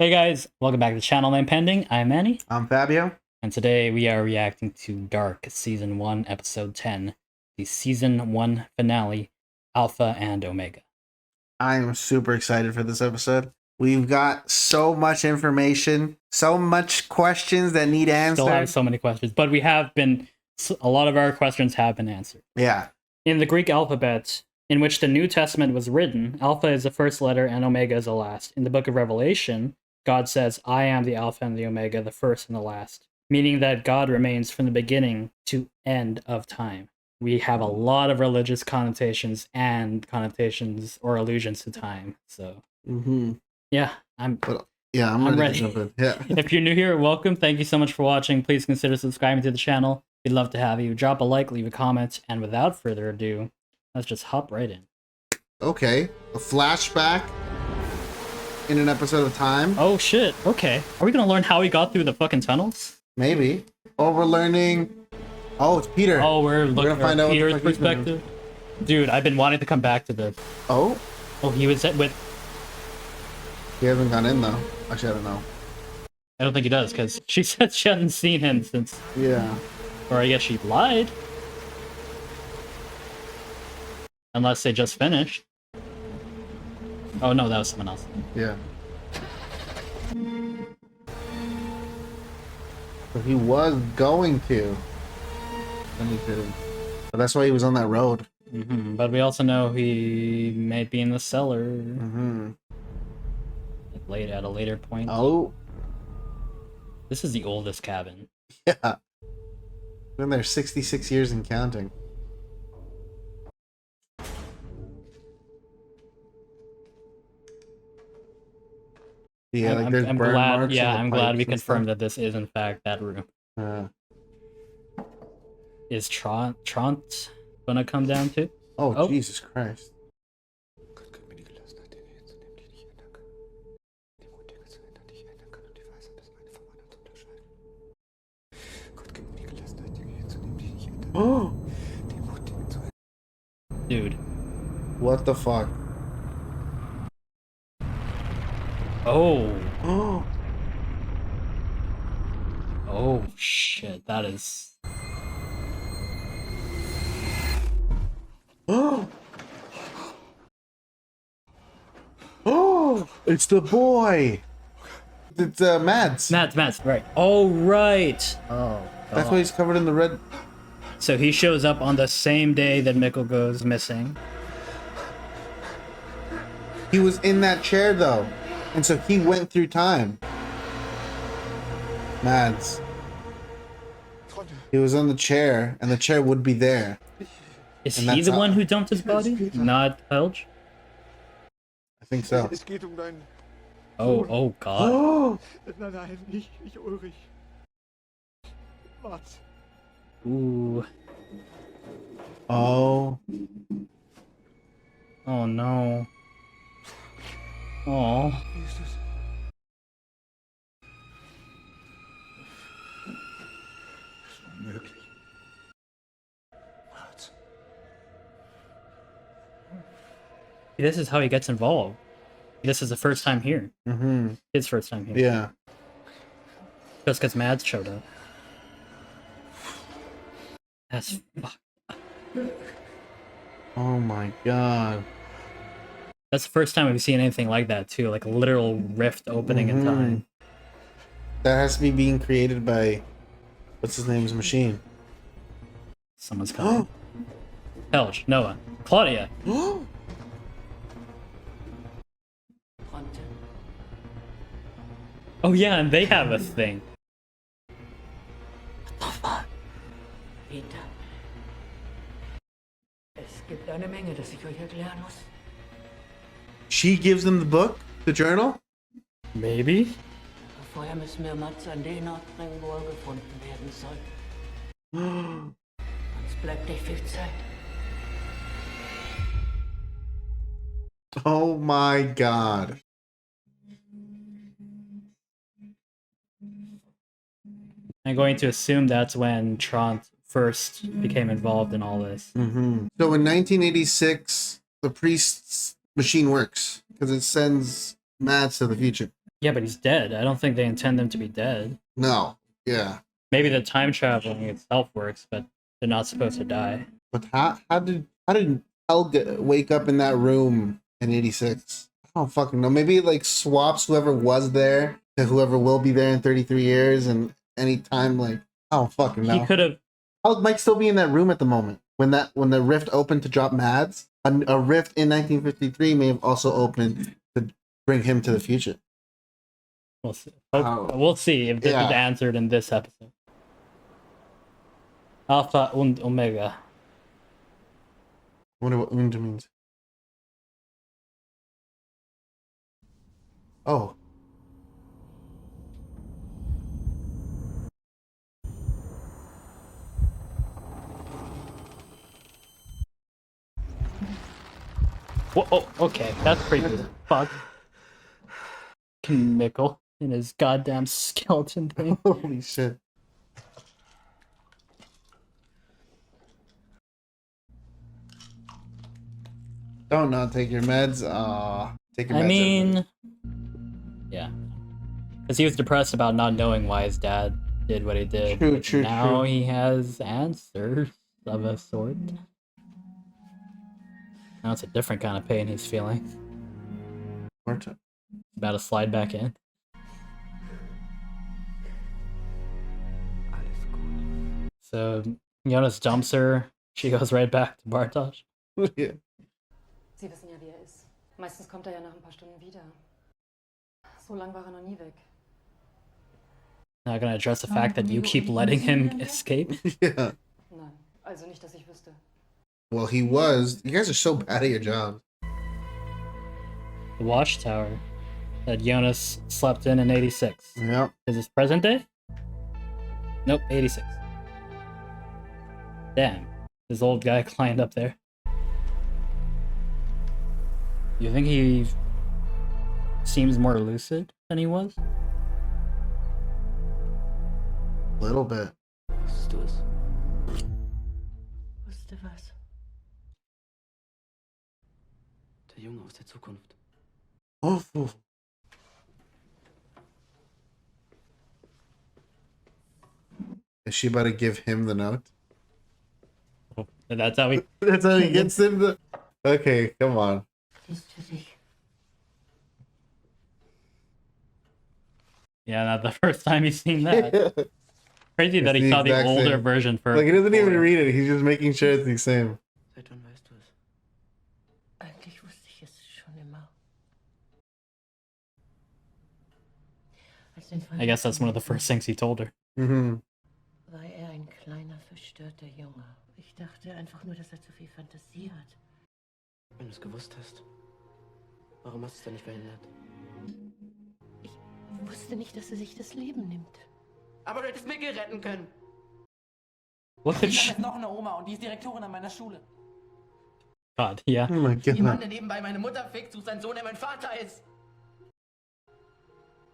Hey guys, welcome back to the channel Name Pending. I'm Manny, I'm Fabio. and today we are reacting to Dark Season 1, Episode 10, the Season 1 finale, Alpha and Omega. I am super excited for this episode. We've got so much information, so much questions that need answered. Still have so many questions, but a lot of our questions have been answered. Yeah. In the Greek alphabet, in which the New Testament was written, Alpha is the first letter and Omega is the last. In the book of Revelation, God says, I am the Alpha and the Omega, the first and the last, meaning that God remains from the beginning to end of time. We have a lot of religious connotations or allusions to time. So, yeah, I'm ready. To jump in. Yeah. If you're new here, welcome. Thank you so much for watching. Please consider subscribing to the channel. We'd love to have you. Drop a like, leave a comment, and without further ado, let's just hop right in. Okay. A flashback in an episode of time. Oh shit, okay. Are we gonna learn how he got through the fucking tunnels? Maybe. Or we're learning... Oh, it's Peter. Oh, we're looking find at out Peter's perspective. Dude, I've been wanting to come back to this. Oh? Oh, he was with... He hasn't gone in, though. Actually, I don't know. I don't think he does, because she said she hadn't seen him since... Yeah. Or I guess she lied. Unless they just finished. Oh no, that was someone else. Yeah. So he was going to. Then he didn't. But that's why he was on that road. But we also know he may be in the cellar. Like at a later point. Oh. This is the oldest cabin. Yeah. Been there 66 years and counting. Yeah, like there's burn marks. Yeah, I'm glad we confirmed that this is in fact that room. Is Trant gonna come down too? Oh, Jesus Christ. Oh, dude. What the fuck? Oh. Oh. Oh shit, that is... Oh. Oh, it's the boy. It's Mads. Mads, right. Oh, right. Oh, God. That's why he's covered in the red. So he shows up on the same day that Mikkel goes missing. He was in that chair, though. And so he went through time. Mads. He was on the chair, and the chair would be there. Is he the one who dumped his body? Not Helge? I think so. Oh God. Oh! Nein, nicht Ulrich. Mats. Ooh. Oh. Oh no. Oh. This is how he gets involved. This is the first time here. His first time here. Yeah. Just because Mads showed up. That's fucked up. Oh my God. That's the first time we've seen anything like that too, like a literal rift opening in time. That has to be being created by what's his name's machine. Someone's coming. Helge, Noah, Claudia. Oh yeah, and they have a thing. What the fuck? Peter. Es gibt eine Menge, das ich euch erklären muss. She gives them the book, the journal? Maybe? Vorher müssen wir Mats an den Ort bringen, wo er gefunden werden soll. Sonst bleibt nicht viel Zeit. Oh my God. I'm going to assume that's when Trant first became involved in all this. So in 1986, the priest's machine works because it sends Mads to the future. Yeah, but he's dead. I don't think they intend him to be dead. No. Yeah. Maybe the time traveling itself works, but they're not supposed to die. But how did Helge wake up in that room in 86? I don't fucking know. Maybe it like swaps whoever was there to whoever will be there in 33 years, and anytime like I don't fucking know. He could have. Helge might still be in that room at the moment when the rift opened to drop Mads. A rift in 1953 may have also opened to bring him to the future. We'll see. We'll see if this is answered in this episode. Alpha und Omega. I wonder what und means. Oh. Whoa, oh, okay, that's creepy as fuck. Mikkel in his goddamn skeleton thing. Holy shit. Don't not take your meds. Take your meds. I mean, yeah. Because he was depressed about not knowing why his dad did what he did. True. Now he has answers of a sort. Now it's a different kind of pain he's feeling. About to slide back in. So Jonas dumps her. She goes right back to Bartosz. Yeah. Sie wissen ja, wie er ist. Meistens kommt er ja nach ein paar Stunden wieder. So lang war er noch nie weg. Not gonna address the fact that you keep letting him escape. Yeah. Nein, also nicht, dass ich wüsste. Well, he was. You guys are so bad at your job. The watchtower that Jonas slept in 86. Yeah. Is this present day? Nope, 86. Damn, this old guy climbed up there. You think he seems more lucid than he was? A little bit. Wusstest du es? Wusste was? Der Junge aus der Zukunft. Oh. Is she about to give him the note? Oh, that's how he... That's how he gets him the... Okay, come on. Ist für dich. Yeah, not the first time he's seen that. Crazy that he the saw the exact older same. version first. Like, he doesn't even read it. He's just making sure it's the same. Seit wann weißt du es? Eigentlich wusste ich es schon immer. I guess that's one of the first things he told her. Mm-hmm. War er ein kleiner, verstörter Junge. Ich dachte einfach nur, dass er zu viel Fantasie hat. Wenn du es gewusst hast, warum hast du es dann nicht verhindert? Ich wusste nicht, dass er sich das Leben nimmt. Aber du hättest Mikkel retten können. What the Ich habe jetzt noch eine Oma und die ist Direktorin an meiner Schule. God, yeah. Oh my god. Jemand, der nebenbei meine Mutter fickt, sucht seinen Sohn, der mein Vater ist.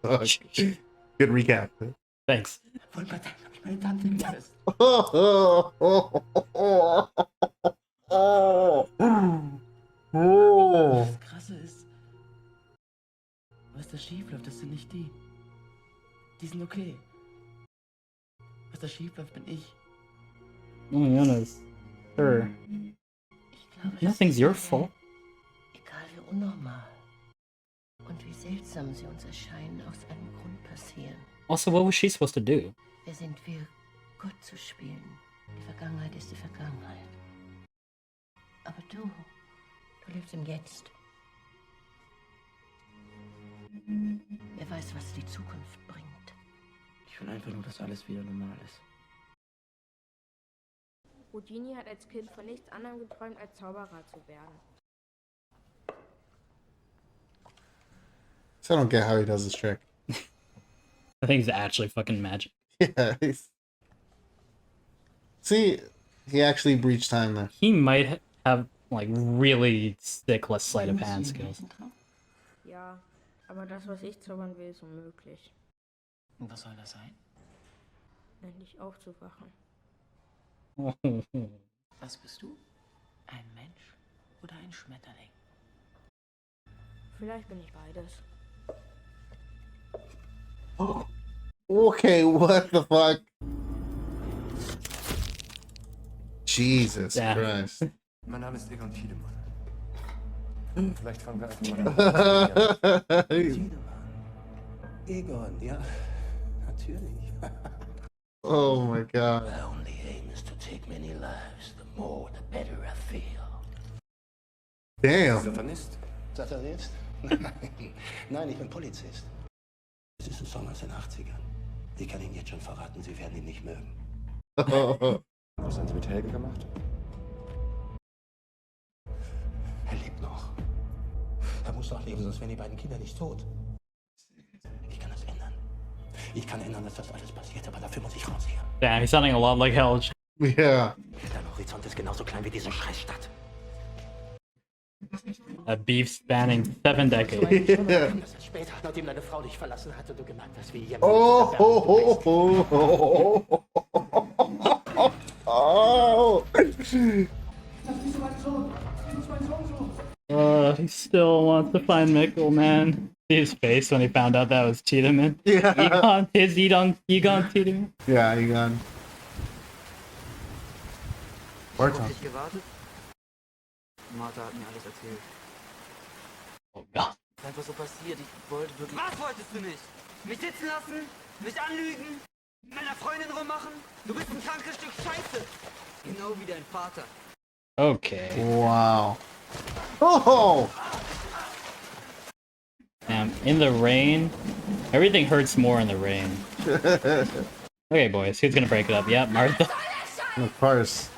Good recap. Thanks. Von Parteien habe ich meine Tante geküsst. Das Krasse ist, was da schief läuft, das sind nicht die. Die sind okay. Was da schief läuft, bin ich. Oh, Jonas. Sure. Ich glaube, Nothing's your fault. Egal wie unnormal und wie seltsam sie uns erscheinen, aus einem Grund passieren. Also, what was she supposed to do? Wer sind wir, Gott zu spielen? Die Vergangenheit ist die Vergangenheit. Aber du lebst im Jetzt. Wer weiß, was die Zukunft bringt. Ich will einfach nur, dass alles wieder normal ist. Regina hat als Kind von nichts anderem geträumt, als Zauberer zu werden. So I don't get how he does this trick. I think it's actually fucking magic. Yeah. See, he actually breached time there. He might have, like, really sick sleight of hand skills. Ja, aber das, was ich zaubern will, ist unmöglich. Und was soll das sein? Endlich aufzuwachen. Was bist du? Ein Mensch oder ein Schmetterling? Vielleicht bin ich beides. Okay, what the fuck? Jesus Yeah. Christ. Mein Name ist Egon Tidemman. Vielleicht fangen wir einfach mal an. Tidemman. Egon, ja, natürlich. Oh my god. My only aim is to take many lives. The more, the better I feel. Damn. Satanist? Satanist? Nein, ich bin Polizist. Es ist ein Song aus den 80ern. Ich kann Ihnen jetzt schon verraten, Sie werden ihn nicht mögen. Was haben Sie mit Helge gemacht? Er lebt noch. Er muss noch leben, sonst wären die beiden Kinder nicht tot. Ich kann das ändern. Ich kann ändern, dass das alles passiert, aber dafür muss ich raus hier. Damn, he's sounding a lot like Helge. Yeah. Dein Horizont ist genauso klein wie diese Scheißstadt. A beef spanning 7 decades. Yeah. Das ist später, nachdem deine Frau dich verlassen hatte, du gemerkt hast, wie jemand Oh, oh, oh, oh, oh, oh. He still wants to find Mikkel, man. See his face when he found out that was Tidemman. Yeah. Egon Tidemman. Yeah, Egon. Barton. Auf dich gewartet? Martha hat mir alles erzählt. Oh god. Einfach so passiert, ich wollte wirklich... Was wolltest du nicht? Mich sitzen lassen? Mich anlügen? Mit meiner Freundin rummachen? Du bist ein krankes Stück Scheiße! Genau wie dein Vater. Okay. Wow. Oh! Damn, in the rain. Everything hurts more in the rain. Okay, boys, who's gonna break it up? Yeah, Martha. Of course.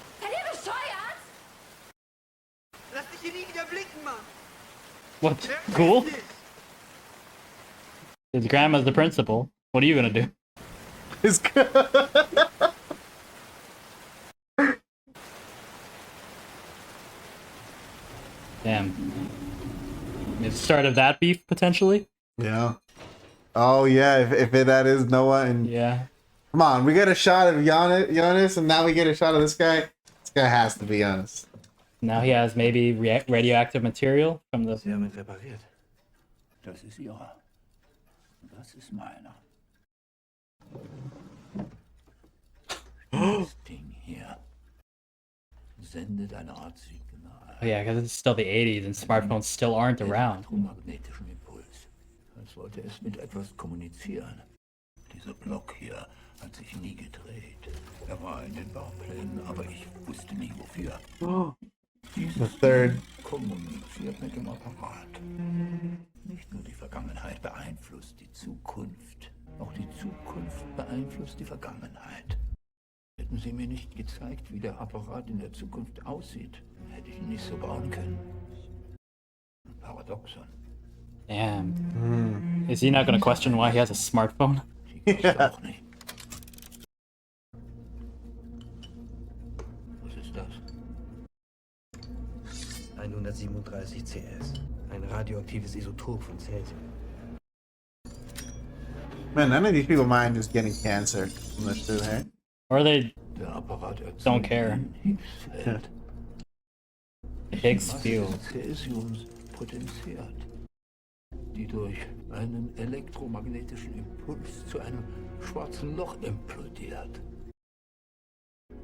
Lass dich hier nie wieder blicken, Mann! What? Cool? His grandma's the principal. What are you gonna do? It's good. Damn. The start of that beef, potentially? Yeah. Oh yeah, if that is Noah and Yeah. come on, we get a shot of Jonas, and now we get a shot of this guy. This guy has to be honest. Now he has maybe radioactive material from the... Sie haben ihn repariert. Das ist Ihrer. Das ist meiner. Das Ding hier sendet eine Art Signal. Oh yeah, because it's still the 80s and smartphones still aren't around. Elektromagnetischen Impuls. Als wollte es mit etwas kommunizieren. Dieser Block hier hat sich nie gedreht. Er war in den Bauplänen, aber ich wusste nie wofür. The third. Kommuniziert mit dem Apparat. Nicht nur die Vergangenheit beeinflusst die Zukunft. Auch die Zukunft beeinflusst die Vergangenheit. Hätten Sie mir nicht gezeigt, wie der Apparat in der Zukunft aussieht, hätte ich ihn nicht so bauen können. Ein Paradoxon. Damn. Is he not gonna question why he has a smartphone? Ja. Auch nicht. Was ist das? 137 CS. Ein radioaktives Isotop von Cäsium. Man, none of these people mind just getting cancer from this shit here. Or they Der Apparat erzeugt don't care. ein Higgsfeld. Higgs Masse field. des Cäsiums potenziert, die durch einen elektromagnetischen Impuls zu einem schwarzen Loch implodiert.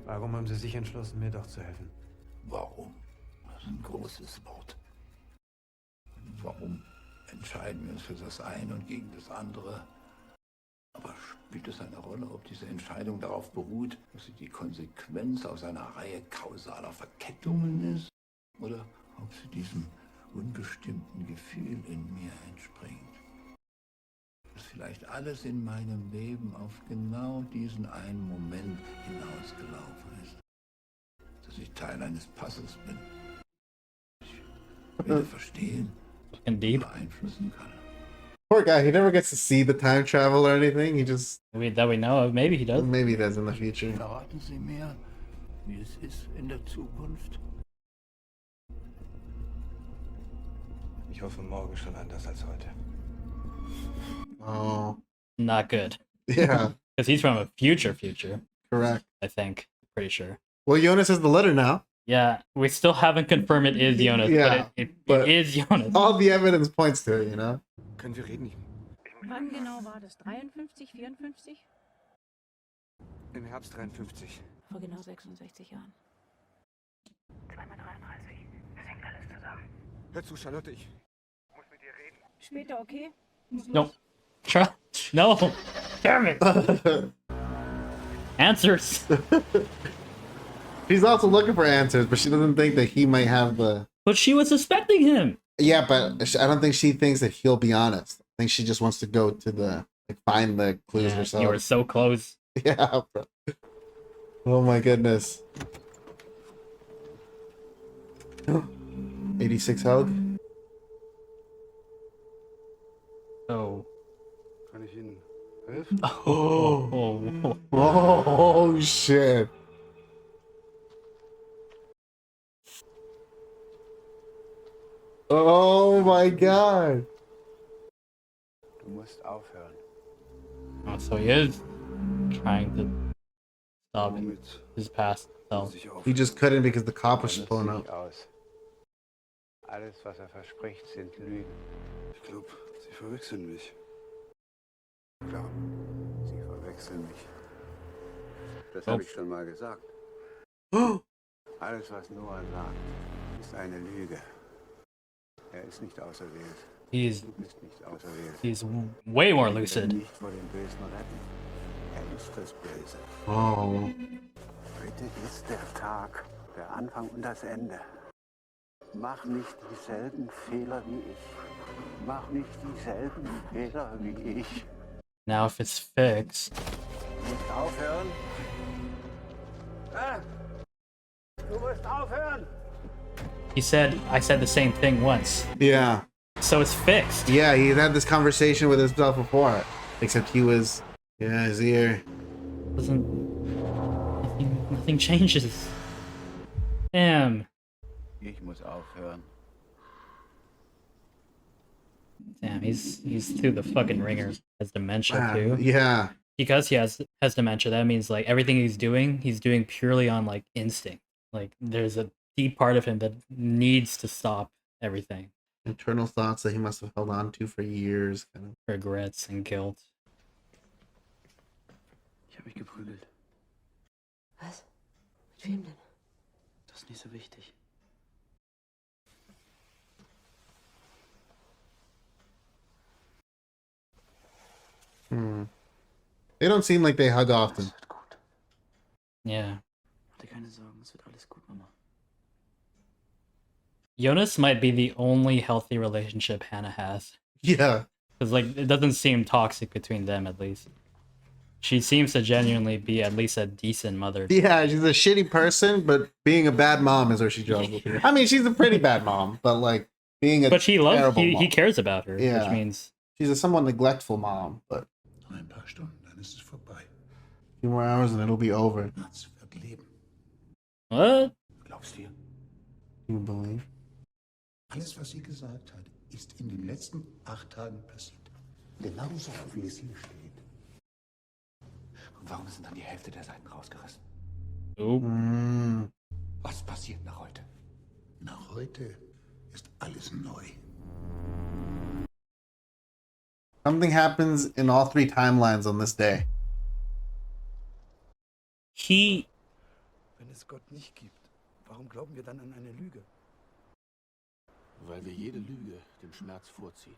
Warum haben Sie sich entschlossen, mir doch zu helfen? Warum? Das ist ein großes Wort. Warum entscheiden wir uns für das eine und gegen das andere? Aber spielt es eine Rolle, ob diese Entscheidung darauf beruht, dass sie die Konsequenz aus einer Reihe kausaler Verkettungen ist? Oder ob sie diesem unbestimmten Gefühl in mir entspringt? Dass vielleicht alles in meinem Leben auf genau diesen einen Moment hinausgelaufen ist. Dass ich Teil eines Puzzles bin. Ich weder verstehen And deep. beeinflussen kann. Poor guy, he never gets to see the time travel or anything. He just That we know of. Maybe he does. maybe he does in the future. Verraten Sie mir, wie es ist in der Zukunft? Ich hoffe, morgen schon anders als heute. Oh, Not good. yeah, Because he's from a future, correct. I think. Pretty sure. Well, Jonas has the letter now. Yeah, we still haven't confirmed it is Jonas, Yeah, but but- it is Jonas. All the evidence points to it, you know. Können wir reden? Wann genau war das? 53, 54? Im Herbst 53. Vor genau 66 Jahren. 2x33. Das hängt alles zusammen. Hör zu, Charlotte, ich muss mit dir reden. Später, okay? No. No. Damn it. Answers. She's also looking for answers, but she doesn't think that he might have the. But she was suspecting him. Yeah, but I don't think she thinks that he'll be honest. I think she just wants to go to the find the clues herself. You were so close. Yeah, bro. Oh my goodness. 86 Helge. Oh. Kann ich Ihnen helfen? Oh shit. Oh my god. Du musst aufhören. Oh, so he is trying to stop his past self. He just couldn't because the cop was pulling up. Aus. Alles, was verspricht, sind Lügen. Ich glaube, Sie verwechseln mich. Klar, Sie verwechseln mich. Das habe ich schon mal gesagt. Alles, was Noah sagt, ist eine Lüge. Er ist nicht auserwählt. He's Du bist nicht auserwählt. he's way more Er will lucid. nicht vor dem Bösen retten. Er ist das Böse. Oh. Heute ist der Tag, der Anfang und das Ende. Mach nicht dieselben Fehler wie ich. Mach nicht dieselben Fehler wie ich. Now if it's fixed. Du musst aufhören. Ah! Du musst aufhören. I said the same thing once. Yeah. So it's fixed. Yeah, he had this conversation with himself before. Except he was, his ear. Nothing changes. Damn. Ich muss aufhören. Damn, he's through the fucking ringer. Has dementia too. Yeah. Because he has dementia, that means like everything he's doing purely on like instinct. Like there's a deep part of him that needs to stop everything. Internal thoughts that he must have held on to for years. Kind of. Regrets and guilt. Ich habe mich geprügelt. Was? Mit wem denn? Das ist nicht so wichtig. They don't seem like they hug often. Es wird gut. Yeah. Mach dir keine Sorgen, es wird alles gut, Mama. Jonas might be the only healthy relationship Hannah has. Yeah. Because like it doesn't seem toxic between them at least. She seems to genuinely be at least a decent mother. Yeah, she's a shitty person, but being a bad mom is where she goes. I mean, she's a pretty bad mom, but like being a But he loves terrible mom. he cares about her, Yeah. which means She's a somewhat neglectful mom, but Noch ein paar Stunden, dann ist es vorbei. a few more hours and it'll be over. Mats wird leben. what? Glaubst du? You believe? Alles, was sie gesagt hat, ist in den letzten 8 Tagen passiert. Genauso, wie es hier steht. Und warum sind dann die Hälfte der Seiten rausgerissen? Oh. Was passiert nach heute? Nach heute ist alles neu. Something happens in all 3 timelines on this day. Wenn es Gott nicht gibt, warum glauben wir dann an eine Lüge? Weil wir jede Lüge dem Schmerz vorziehen.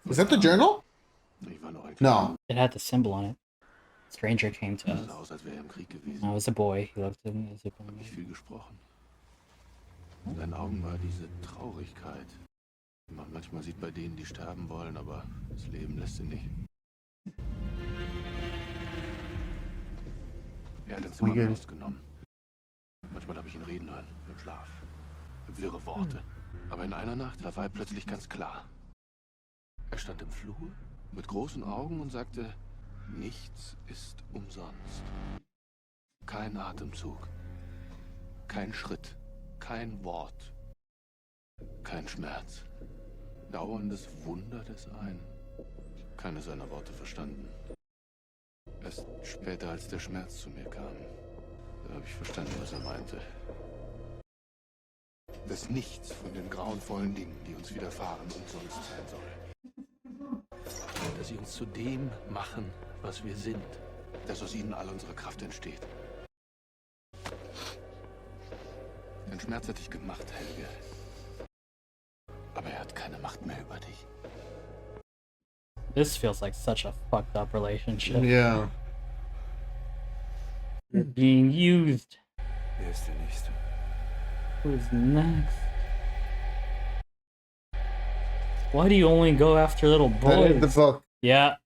Is that the journal? Ich war noch ein No. It had the symbol on it. Stranger came to Kleiner. us. Sah aus, als wäre er im Krieg gewesen. I was a boy. He loved him as a Hab nicht boy. viel gesprochen. In seinen Augen war diese Traurigkeit. Die man manchmal sieht bei denen, die sterben wollen, aber das Leben lässt sie nicht. Er hat ins Zimmer Weird. rausgenommen. Manchmal habe ich ihn reden hören, im Schlaf. Wirre Worte. Aber in einer Nacht war er plötzlich ganz klar. Er stand im Flur mit großen Augen und sagte, nichts ist umsonst. Kein Atemzug, kein Schritt, kein Wort, kein Schmerz. Dauerndes Wunder des einen. Keine seiner Worte verstanden. Erst später, als der Schmerz zu mir kam, da habe ich verstanden, was er meinte. dass nichts von den grauenvollen Dingen, die uns widerfahren, umsonst sein soll. Dass sie uns zu dem machen, was wir sind. Dass aus ihnen all unsere Kraft entsteht. Dein Schmerz hat dich gemacht, Helge. Aber er hat keine Macht mehr über dich. This feels like such a fucked up relationship. Yeah. You're being used. Wer ist der Nächste? Who's next? Why do you only go after little I read the boys? book. Yeah.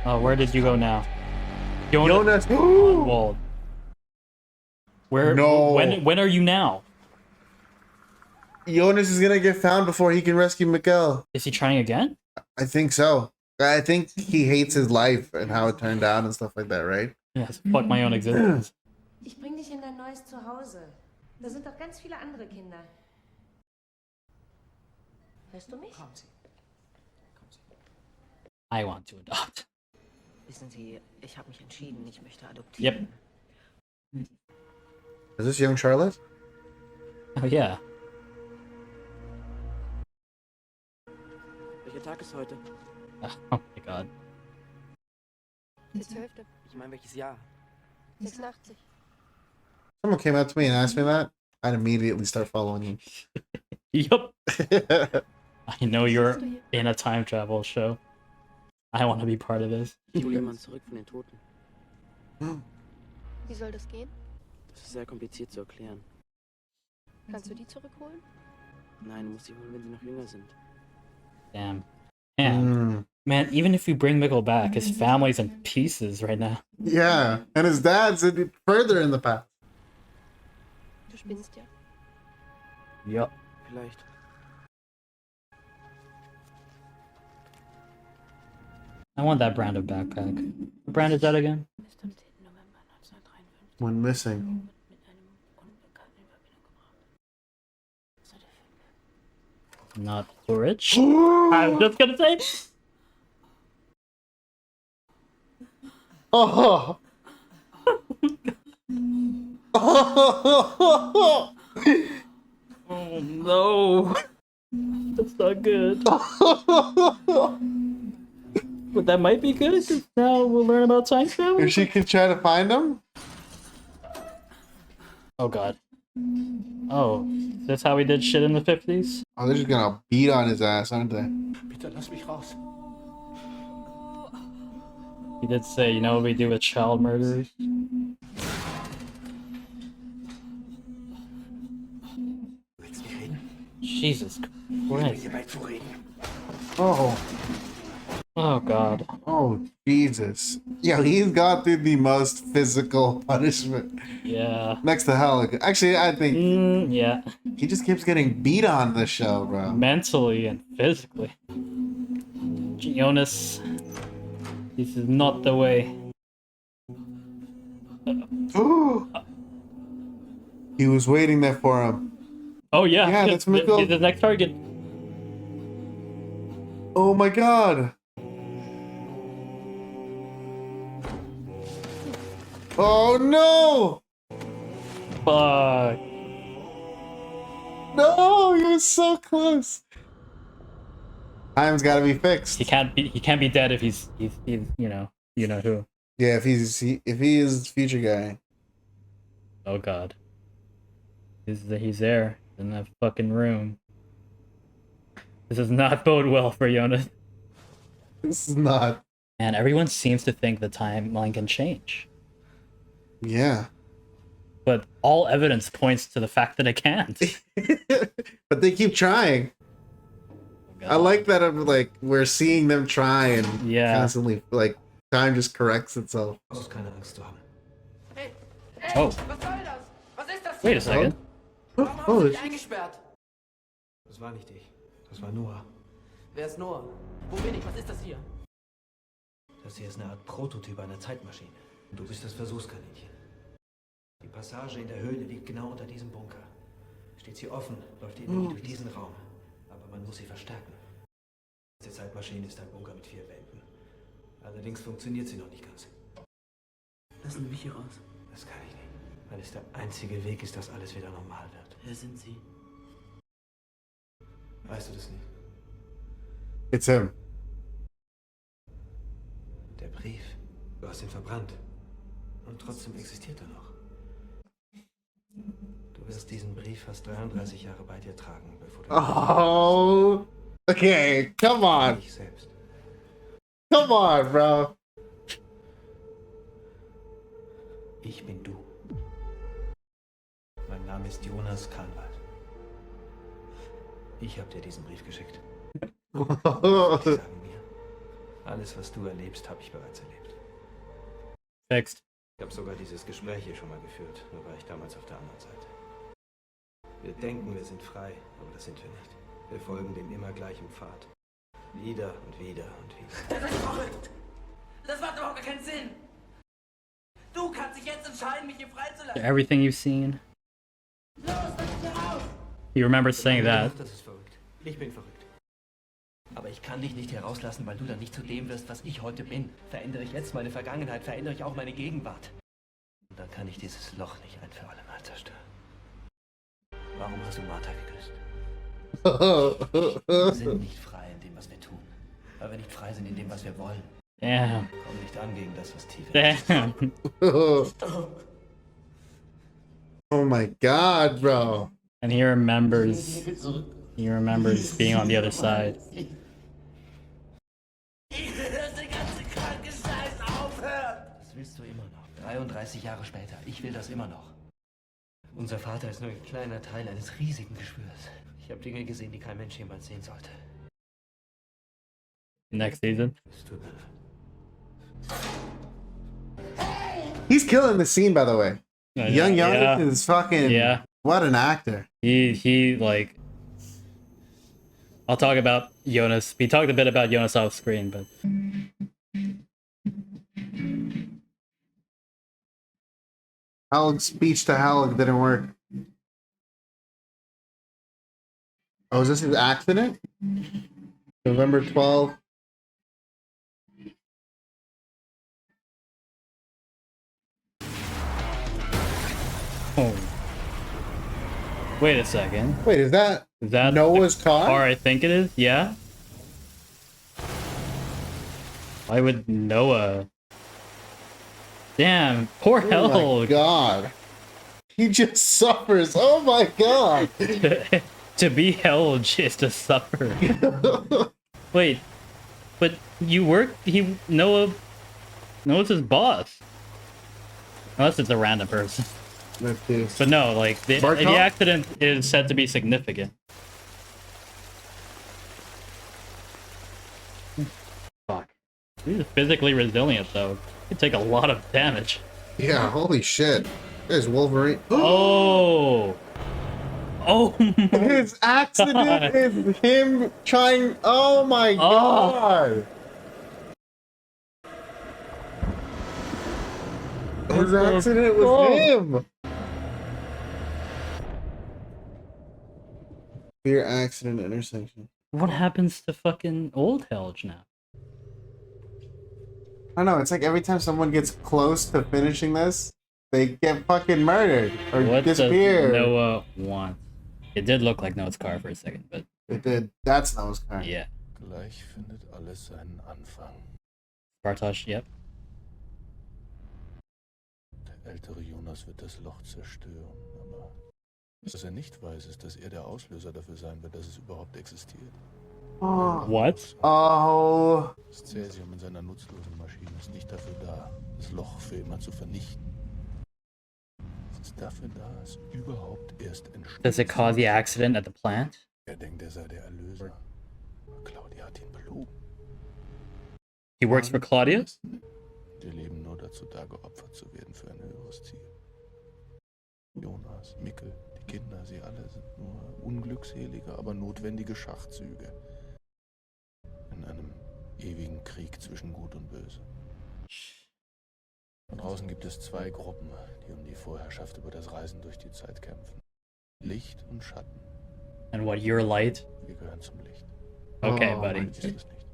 Oh, where did you go now? Jonas. Kahnwald. Where? No. When are you now? Jonas is gonna get found before he can rescue Mikkel. Is he trying again? I think so. I think he hates his life and how it turned out and stuff like that, right? Yes. Fuck my own existence. Ich bring dich in dein neues Zuhause. Da sind doch ganz viele andere Kinder. Hörst du mich? Kommen Sie. I want to adopt. Wissen Sie, ich habe mich entschieden, ich möchte adoptieren. Yep. Is this young Charlotte? Oh yeah. Welcher Tag ist heute? Oh my god. Der 12. Ich meine, welches Jahr? 86. Someone came up to me and asked me that. I'd immediately start following you. Yup. I know you're in a time travel show. I want to be part of this. Ich hole jemanden zurück von den Toten. Wie soll das gehen? Das ist sehr kompliziert zu erklären. Kannst du die zurückholen? Nein, du musst sie holen, wenn sie noch jünger sind. Damn. Man, even if we bring Mikkel back, his family's in pieces right now. Yeah, and his dad's further in the past. Du spinnst ja. Yup. Vielleicht. I want that brand of backpack. What brand is that again? One missing. Not ulrich. I was just gonna say. Oh. Oh no. That's not good. But that might be good, because now we'll learn about time travel. If she could try to find him? Oh god. Oh, that's how we did shit in the 50s? Oh, they're just gonna beat on his ass, aren't they? Bitte lass mich raus. He did say, you know what we do with child murderers? Jesus Christ. Oh. Oh god. Oh, Jesus. Yeah, he's gone through the most physical punishment. Yeah. Next to Helge. Actually, I think yeah. he just keeps getting beat on this show, bro. Mentally and physically. Jonas, this is not the way. He was waiting there for him. Oh yeah, Yeah, that's Mikkel. He's the next target. Oh my god. Oh no! Fuck. No, he was so close. Time's gotta be fixed. He can't be dead if he's you know who. Yeah, if he is future guy. Oh god. He's there in that fucking room. This does not bode well for Jonas. This is not. And everyone seems to think the timeline can change. Yeah. But all evidence points to the fact that it can't. But they keep trying. Oh, I like that of like we're seeing them try and constantly like time just corrects itself. Keine Angst zu haben. Hey, Oh. was soll das? Was ist das? Wait a second. Warum haben Sie mich eingesperrt? Das war nicht ich. Das war Noah. Wer ist Noah? Wo bin ich? Was ist das hier? Das hier ist eine Art Prototyp einer Zeitmaschine. Und du bist das Versuchskaninchen. Die Passage in der Höhle liegt genau unter diesem Bunker. Steht sie offen, läuft die Energie durch diesen Raum. Aber man muss sie verstärken. Diese Zeitmaschine ist ein Bunker mit 4 Wänden. Allerdings funktioniert sie noch nicht ganz. Lassen Sie mich hier raus. Das kann ich nicht. Weil es der einzige Weg ist, dass alles wieder normal wird. Wer sind Sie? Weißt du das nicht? It's him. Der Brief. Du hast ihn verbrannt. Und trotzdem existiert er noch. Du wirst diesen Brief fast 33 Jahre bei dir tragen, bevor du... Oh. Okay, come on. Ich selbst. Come on, bro. Ich bin du. Mein Name ist Jonas Kahnwald. Ich habe dir diesen Brief geschickt. Sie sagen mir, alles, was du erlebst, habe ich bereits erlebt. Text. Ich habe sogar dieses Gespräch hier schon mal geführt, nur war ich damals auf der anderen Seite. Wir denken, wir sind frei, aber das sind wir nicht. Wir folgen dem immer gleichen Pfad. Wieder und wieder und wieder. Das ist verrückt! Das macht überhaupt keinen Sinn! Du kannst dich jetzt entscheiden, mich hier freizulassen! Everything you've seen. Los, lass mich hier raus! He remembers saying that. Das ist verrückt. Ich bin verrückt. Aber ich kann dich nicht herauslassen, weil du dann nicht zu dem wirst, was ich heute bin. Verändere ich jetzt meine Vergangenheit, verändere ich auch meine Gegenwart. Und dann kann ich dieses Loch nicht ein für alle Mal zerstören. Warum hast du Martha geküsst? Wir sind nicht frei in dem, was wir tun. Weil wir nicht frei sind in dem, was wir wollen. Damn. Komm nicht an gegen das, was tief ist. Damn. Oh my God, bro. And he remembers being on the other side. Ich will, dass der ganze kranke Scheiß aufhört! Das willst du immer noch. 33 Jahre später. Ich will das immer noch. Unser Vater ist nur ein kleiner Teil eines riesigen Geschwürs. Ich habe Dinge gesehen, die kein Mensch jemals sehen sollte. Next season. Es tut mir leid. He's killing the scene, by the way. Young Yeah. is fucking. Yeah. What an actor. He like. I'll talk about Jonas. We talked a bit about Jonas off screen, but Helge's speech to Helge didn't work. Oh, is this his accident? November 12th. oh. Wait a second. Wait, is that Noah's car? Car I think it is. Yeah. Why would Noah? Damn, poor Oh my Helge. God. He just suffers. Oh my God. To be Helge is to suffer. Wait, but you work. Noah's his boss. Unless it's a random person. But no, like the accident is said to be significant. Fuck. He's physically resilient though. He could take a lot of damage. Yeah, holy shit. There's Wolverine. Oh! Oh my His accident is him trying. Oh my God. His accident was him. Fear accident intersection. What happens to fucking old Helge now? I don't know, it's like every time someone gets close to finishing this, they get fucking murdered or What disappear. does Noah want? It did look like Noah's car for a second, but It did. That's Noah's car. yeah. Gleich findet alles seinen Anfang. Bartosz, yep. Der ältere Jonas wird das Loch zerstören, aber was er nicht weiß, ist, dass er der Auslöser dafür sein wird, dass es überhaupt existiert. Oh. What? Oh. Das Cäsium in seiner nutzlosen Maschine ist nicht dafür da, das Loch für immer zu vernichten. Es ist dafür da, es überhaupt erst entsteht. Does it cause the accident at the plant? Er denkt, er sei der Erlöser. Aber Claudia hat ihn belogen. He works for Claudia? Die leben nur dazu da, geopfert zu werden für ein höheres Ziel. Jonas, Mikkel, die Kinder, sie alle sind nur unglückselige, aber notwendige Schachzüge. In einem ewigen Krieg zwischen Gut und Böse. Von draußen gibt es zwei Gruppen, die um die Vorherrschaft über das Reisen durch die Zeit kämpfen. Licht und Schatten. And what, you're light? Wir gehören zum Licht. Okay, Oh, buddy. Ist es nicht.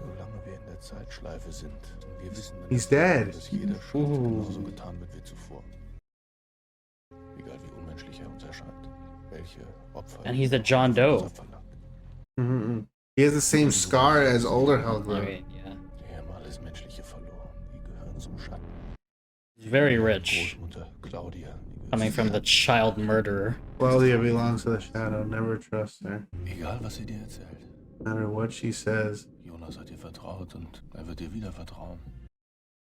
Solange wir in der Zeitschleife sind, wir wissen, He's dead. dass jeder Schritt genauso getan wird wie zuvor. welche Opfer And he's a John Doe. Mm-hmm. He has the same scar as older Helge. I mean, yeah. Die haben alles Menschliche verloren. Die gehören zum Schatten. He's very rich. Großmutter Claudia. Coming from the child murderer. Claudia belongs to the shadow. Never trust her. Egal, was sie dir erzählt. No matter what she says. Jonas hat ihr vertraut und wird dir wieder vertrauen.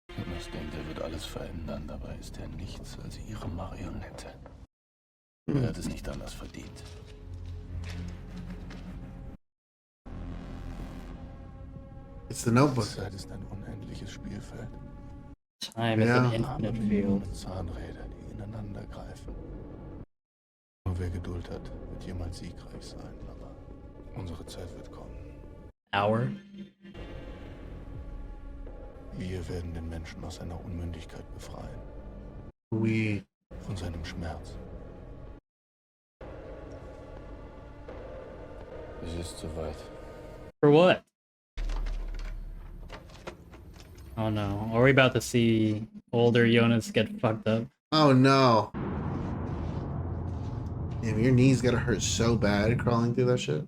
Jonas denkt, wird alles verändern. Dabei ist nichts als ihre Marionette. Hat es nicht anders verdient. It's the Notebook. Zeit ist ein unendliches Spielfeld. Time is an infinite field. Zahnräder, die ineinander greifen. Nur wer Geduld hat, wird jemals siegreich sein. Aber unsere Zeit wird kommen. Hour? Wir werden den Menschen aus seiner Unmündigkeit befreien. We. Von seinem Schmerz. Es ist soweit. For what? Oh no. Are we about to see older Jonas get fucked up? Oh no. Damn, your knees gotta hurt so bad crawling through that shit.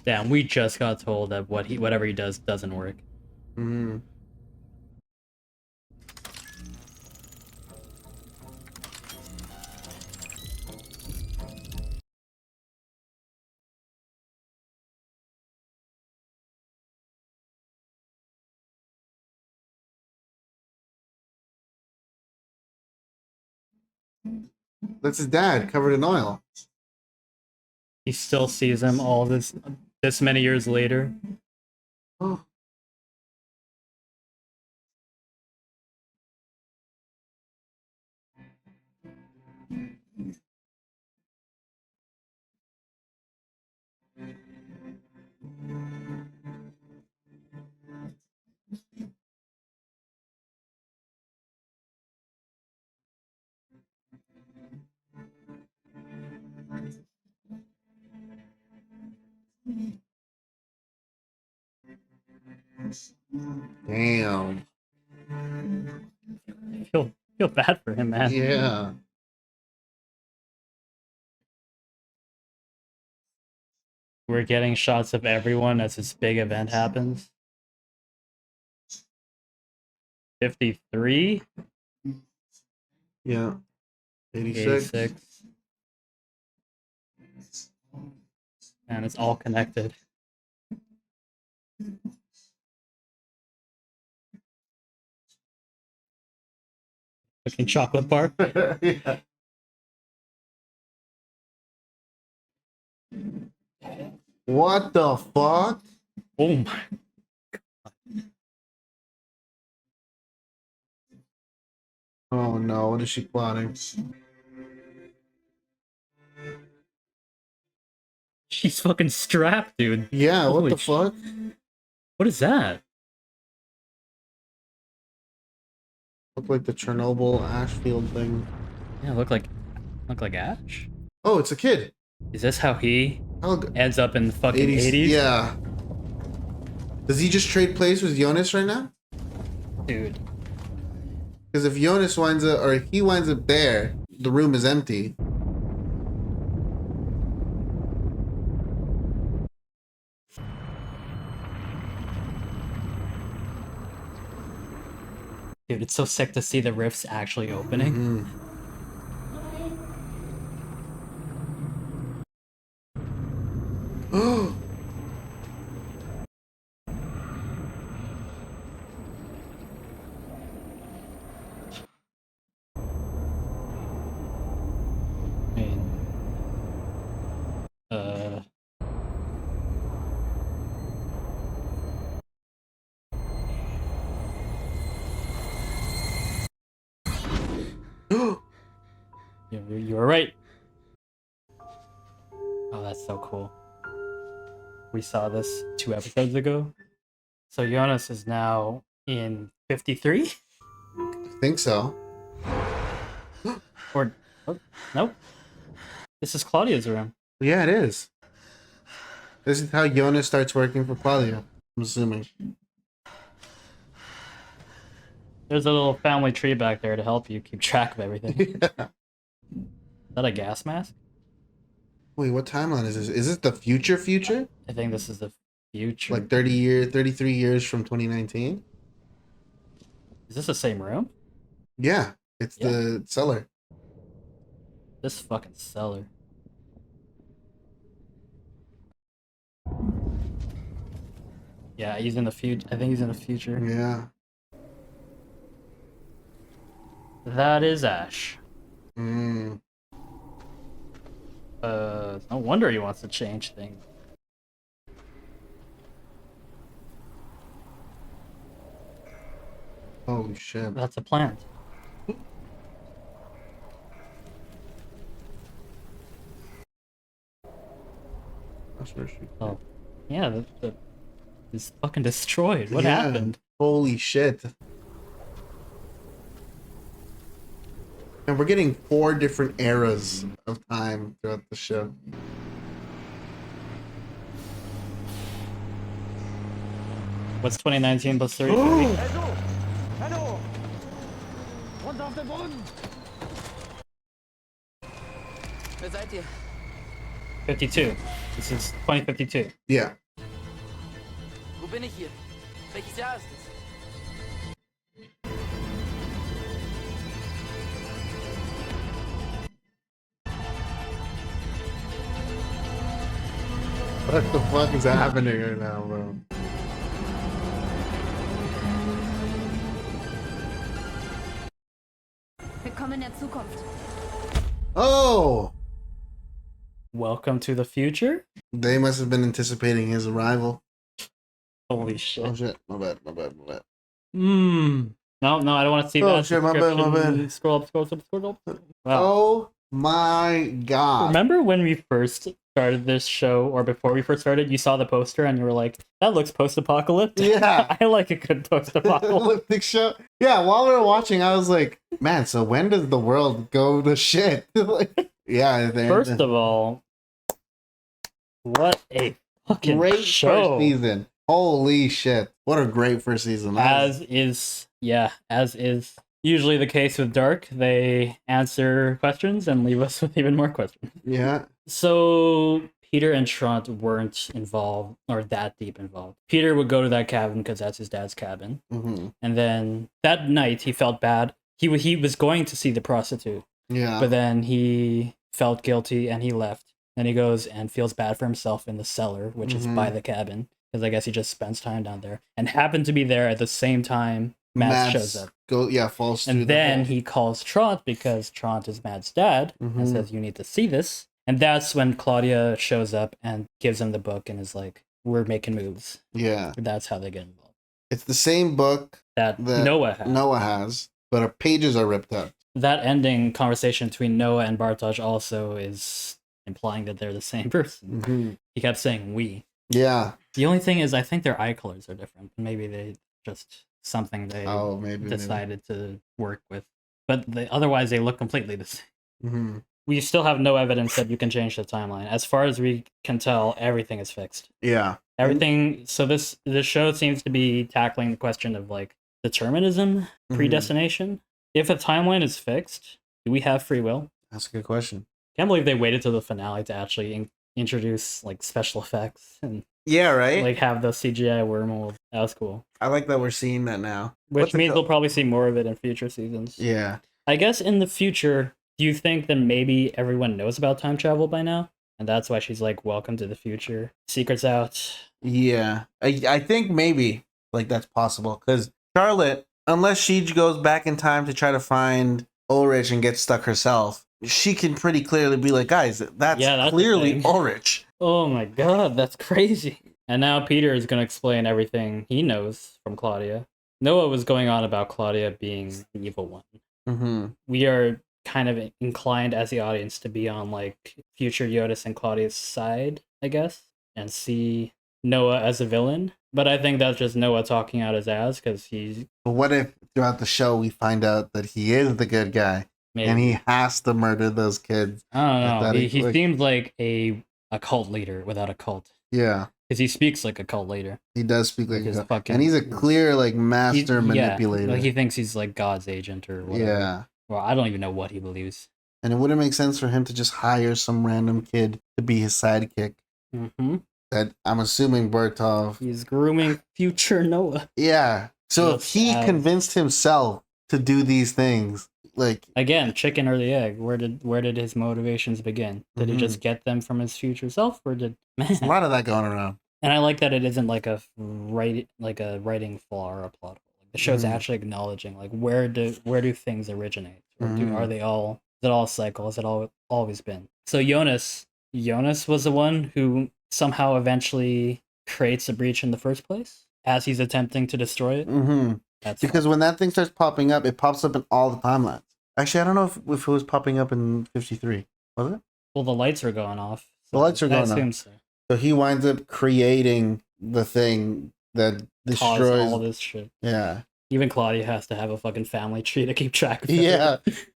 Damn, we just got told that whatever he does doesn't work. Mm-hmm. That's his dad, covered in oil. He still sees him all this many years later. Oh. Damn. I feel bad for him, man. Yeah. We're getting shots of everyone as this big event happens. 53? Yeah. 86. And it's all connected. Fucking chocolate bar. Yeah. What the fuck? Oh my. Oh no, what is she plotting? She's fucking strapped, dude. Yeah, what Holy the fuck? What is that? Look like the Chernobyl Ashfield thing. Yeah, look like Ash. Oh, it's a kid. Is this how he Helge. ends up in the fucking 80s? Yeah. Does he just trade place with Jonas right now? Dude. Because if Jonas winds up, or he winds up there, the room is empty. Dude, it's so sick to see the rifts actually opening. Mm-hmm. Oh. I mean, you were right. Oh, that's so cool. We saw this 2 episodes ago. So Jonas is now in 53? I think so. Or, oh, nope. This is Claudia's room. Yeah, it is. This is how Jonas starts working for Claudia, I'm assuming. There's a little family tree back there to help you keep track of everything. Yeah. Is that a gas mask? Wait, what timeline is this? Is this the future? I think this is the future. Like 33 years from 2019? Is this the same room? Yeah, it's the cellar. This fucking cellar. Yeah, he's in the future. I think he's in the future. Yeah. That is Ash. Mm. No wonder he wants to change things. Holy shit. That's a plant. Oh, yeah, it's fucking destroyed. What happened? Holy shit. And we're getting 4 different eras of time throughout the show. What's 2019 plus 33? Hallo! Runter auf den Boden! Wer seid ihr? 52. This is 2052. Yeah. Wo bin ich hier? Welches Jahr ist es? What the fuck is happening right now, bro? Willkommen in der Zukunft. Oh! Welcome to the future? They must have been anticipating his arrival. Holy shit. Oh shit, my bad. No, I don't want to see Oh that. shit, my bad. Scroll up. Wow. Oh my god. Remember when we first started this show, or before we first started, you saw the poster and you were like, that looks post-apocalyptic. Yeah. I like a good post-apocalyptic show. Yeah, while we were watching, I was like, man, so when does the world go to shit? Like, yeah. First of all, what a fucking great show. first season. Holy shit. What a great first season. As is usually the case with Dark. They answer questions and leave us with even more questions. Yeah. So Peter and Trant weren't involved, or that deep involved. Peter would go to that cabin because that's his dad's cabin. Mm-hmm. And then that night he felt bad. He was going to see the prostitute. Yeah. But then he felt guilty and he left. Then he goes and feels bad for himself in the cellar, which is by the cabin. Because I guess he just spends time down there. And happened to be there at the same time Mads shows up. Falls through and then he calls Trant because Trant is Mads' dad and says, you need to see this. And that's when Claudia shows up and gives him the book and is like, we're making moves. Yeah. That's how they get involved. It's the same book that Noah has, but our pages are ripped up. That ending conversation between Noah and Bartosz also is implying that they're the same person. Mm-hmm. He kept saying we. Yeah. The only thing is I think their eye colors are different. Maybe they just something they decided to work with. But otherwise they look completely the same. Mm-hmm. We still have no evidence that you can change the timeline. As far as we can tell, everything is fixed. Yeah. Everything. So this show seems to be tackling the question of like determinism, predestination. If a timeline is fixed, do we have free will? That's a good question. Can't believe they waited till the finale to actually introduce like special effects and right? Like have the CGI wormhole. That was cool. I like that we're seeing that now. Which means we'll probably see more of it in future seasons. Yeah. I guess in the future, do you think that maybe everyone knows about time travel by now? And that's why she's like, welcome to the future. Secret's out. Yeah. I think maybe like that's possible. Because Charlotte, unless she goes back in time to try to find Ulrich and get stuck herself, she can pretty clearly be like, guys, that's clearly Ulrich. Oh my god, that's crazy. And now Peter is going to explain everything he knows from Claudia. Noah was going on about Claudia being the evil one. Mm-hmm. We are kind of inclined as the audience to be on like future Jonas and Claudia's side, I guess, and see Noah as a villain. But I think that's just Noah talking out his ass because he's... But what if throughout the show we find out that he is the good guy? Maybe. And he has to murder those kids? I don't know. He seems like a cult leader without a cult. Yeah. Because he speaks like a cult leader. He does speak like Like a his fucking- and he's a clear like master Yeah, manipulator. like he thinks he's like God's agent or whatever. Yeah. Well, I don't even know what he believes. And it wouldn't make sense for him to just hire some random kid to be his sidekick. Mm-hmm. That I'm assuming Bertov. He's grooming future Noah. Yeah. So That's if he sad. convinced himself to do these things, like Again, chicken or the egg? Where did his motivations begin? Did he just get them from his future self, or did there's a lot of that going around. And I like that it isn't like a writing flaw or a plot hole. Like, the show's actually acknowledging like where do things originate, or are they all? Is it all a cycle? Has it always been? So Jonas was the one who somehow eventually creates a breach in the first place as he's attempting to destroy it. Mm-hmm. That's because when that thing starts popping up, it pops up in all the timelines. Actually, I don't know if it was popping up in 53. Was it? Well, the lights are going off. The lights are I going assume off. so. So he winds up creating the thing that Cause destroys all this shit. Yeah. Even Claudia has to have a fucking family tree to keep track of. Yeah.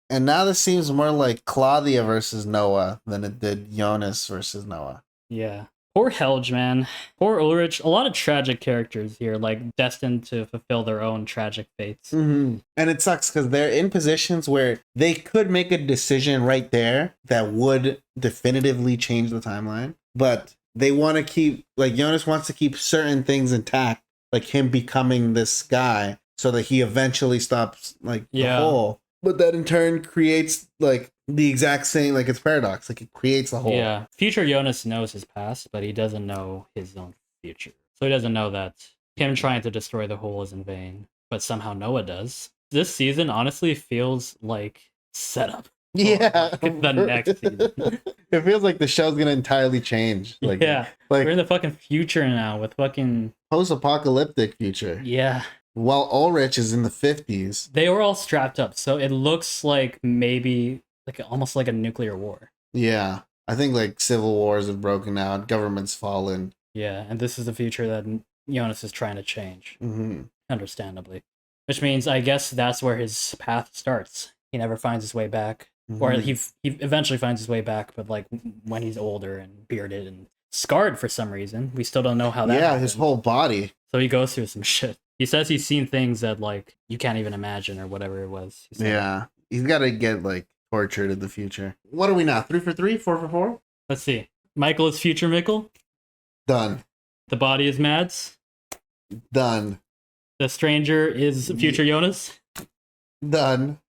And now this seems more like Claudia versus Noah than it did Jonas versus Noah. Yeah. Poor Helge, man. Poor Ulrich. A lot of tragic characters here, like destined to fulfill their own tragic fates. Mm-hmm. And it sucks because they're in positions where they could make a decision right there that would definitively change the timeline. But they want to keep, like, Jonas wants to keep certain things intact, like him becoming this guy, so that he eventually stops, like, the hole. But that in turn creates, like, the exact same, like, it's paradox. Like, it creates a hole. Yeah. Future Jonas knows his past, but he doesn't know his own future. So he doesn't know that him trying to destroy the hole is in vain. But somehow Noah does. This season honestly feels like setup. Yeah. The next season. It feels like the show's gonna entirely change. Like, yeah. like we're in the fucking future now with fucking post-apocalyptic future. Yeah. While Ulrich is in the 50s. They were all strapped up, so it looks like maybe like almost like a nuclear war. Yeah. I think like civil wars have broken out, governments fallen. Yeah, and this is the future that Jonas is trying to change. Mm-hmm. Understandably. Which means I guess that's where his path starts. He never finds his way back. Mm-hmm. Or he eventually finds his way back, but like when he's older and bearded and scarred for some reason. We still don't know how that happened. His whole body. So he goes through some shit. He says he's seen things that like you can't even imagine or whatever it was. Yeah. He's got to get like tortured in the future. What are we now? 3 for 3? 4 for 4? Let's see. Michael is future Mikkel. Done. The body is Mads. Done. The stranger is future Jonas. Done.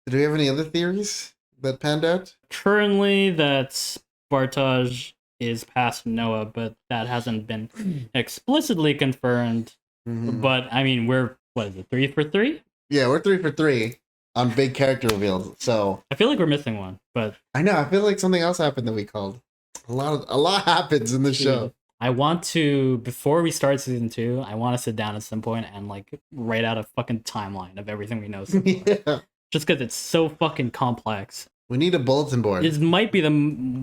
Do we have any other theories that panned out? Currently, that Bartaj is past Noah, but that hasn't been explicitly confirmed. Mm-hmm. But I mean, we're 3 for 3? Yeah, we're 3 for 3 on big character reveals. So I feel like we're missing one, but I know. I feel like something else happened that we called. A lot happens in the show. I want to, before we start season 2, I want to sit down at some point and like write out a fucking timeline of everything we know so far. Yeah. Just because it's so fucking complex. We need a bulletin board. This might be